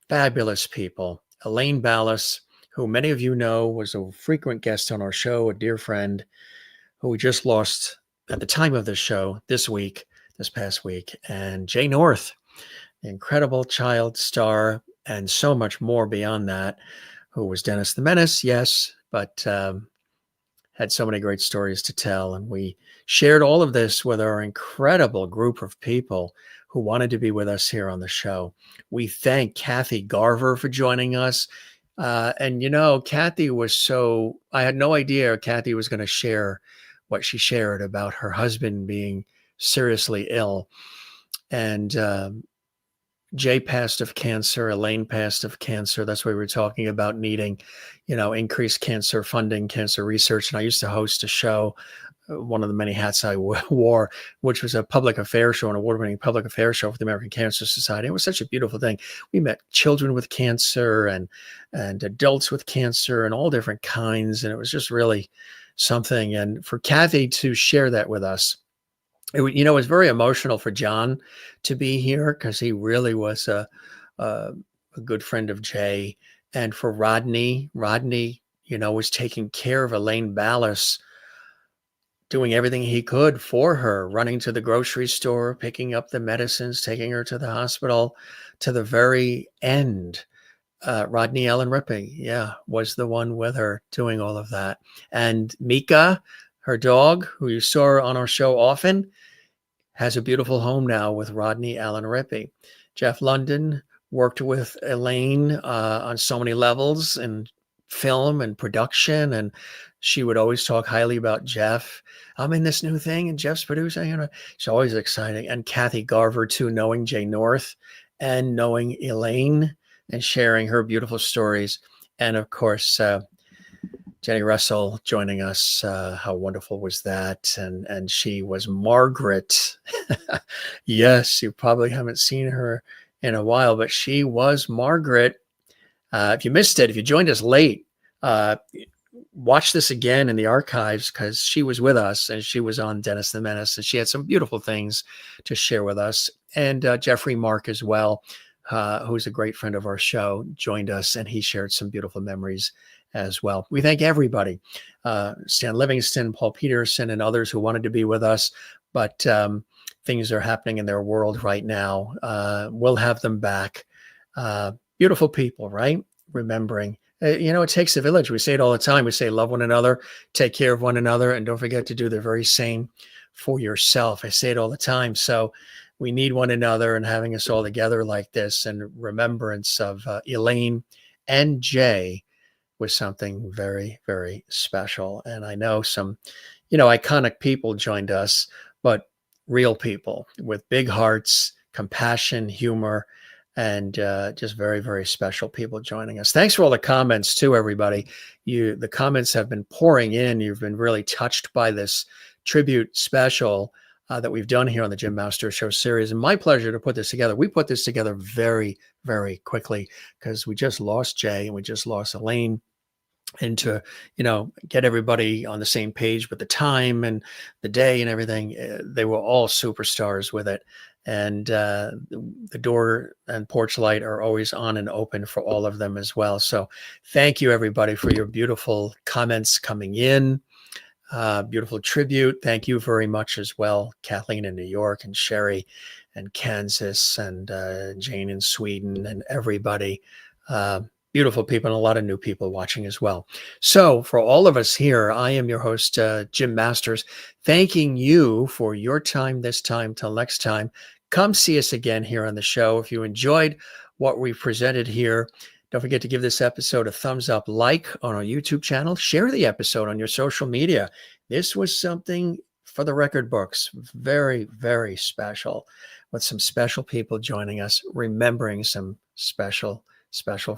fabulous people. Elaine Ballace, who many of you know was a frequent guest on our show, a dear friend who we just lost at the time of the show this past week, and Jay North, the incredible child star, and so much more beyond that, who was Dennis the Menace, yes, but had so many great stories to tell. And we shared all of this with our incredible group of people who wanted to be with us here on the show. We thank Kathy Garver for joining us. And Kathy was I had no idea Kathy was going to share what she shared about her husband being seriously ill. And Jay passed of cancer, Elaine passed of cancer. That's why we were talking about needing, increased cancer funding, cancer research. And I used to host a show, one of the many hats I wore, which was a public affairs show, an award-winning public affairs show for the American Cancer Society. It was such a beautiful thing. We met children with cancer and adults with cancer and all different kinds. And it was just really something. And for Kathy to share that with us, it was very emotional for Jon to be here because he really was a good friend of Jay. And for Rodney, was taking care of Elaine Ballace, doing everything he could for her, running to the grocery store, picking up the medicines, taking her to the hospital to the very end. Rodney Allen Rippy, was the one with her doing all of that. And Mika, her dog, who you saw on our show often, has a beautiful home now with Rodney Allen Rippy. Jeff London worked with Elaine on so many levels in film and production, and she would always talk highly about Jeff. I'm in this new thing, and Jeff's producing. It's always exciting. And Kathy Garver, too, knowing Jay North and knowing Elaine and sharing her beautiful stories. And, of course, Jeanie Russell joining us. How wonderful was that? And she was Margaret. Yes, you probably haven't seen her in a while, but she was Margaret. If you missed it, if you joined us late, watch this again in the archives because she was with us and she was on Dennis the Menace and she had some beautiful things to share with us. And Geoffrey Mark as well, who's a great friend of our show, joined us and he shared some beautiful memories as well. We thank everybody, Stan Livingston, Paul Peterson, and others who wanted to be with us, but things are happening in their world right now. We'll have them back. Beautiful people, right? Remembering, it takes a village. We say it all the time. We say, love one another, take care of one another, and don't forget to do the very same for yourself. I say it all the time. So we need one another, and having us all together like this in remembrance of Elaine and Jay was something very, very special. And I know some, iconic people joined us, but real people with big hearts, compassion, humor, and just very, very special people joining us. Thanks for all the comments too, everybody. The comments have been pouring in. You've been really touched by this tribute special that we've done here on the Jim Masters Show series. And my pleasure to put this together. We put this together very, very quickly because we just lost Jay and we just lost Elaine. And to, get everybody on the same page with the time and the day and everything, they were all superstars with it. And the door and porch light are always on and open for all of them as well. So thank you, everybody, for your beautiful comments coming in. Beautiful tribute. Thank you very much as well, Kathleen in New York and Sherry and Kansas and Jane in Sweden and everybody. Beautiful people and a lot of new people watching as well. So for all of us here, I am your host, Jim Masters, thanking you for your time this time. Till next time, come see us again here on the show. If you enjoyed what we presented here, don't forget to give this episode a thumbs up, like on our YouTube channel, share the episode on your social media. This was something for the record books, very, very special, with some special people joining us, remembering some special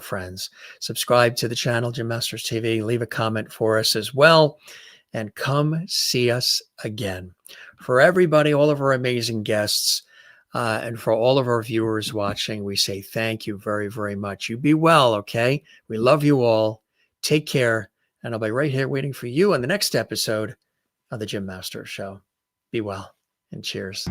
friends. Subscribe to the channel, Jim Masters TV. Leave a comment for us as well. And come see us again. For everybody, all of our amazing guests, and for all of our viewers watching, we say thank you very, very much. You be well, okay? We love you all. Take care. And I'll be right here waiting for you on the next episode of the Jim Masters Show. Be well and cheers.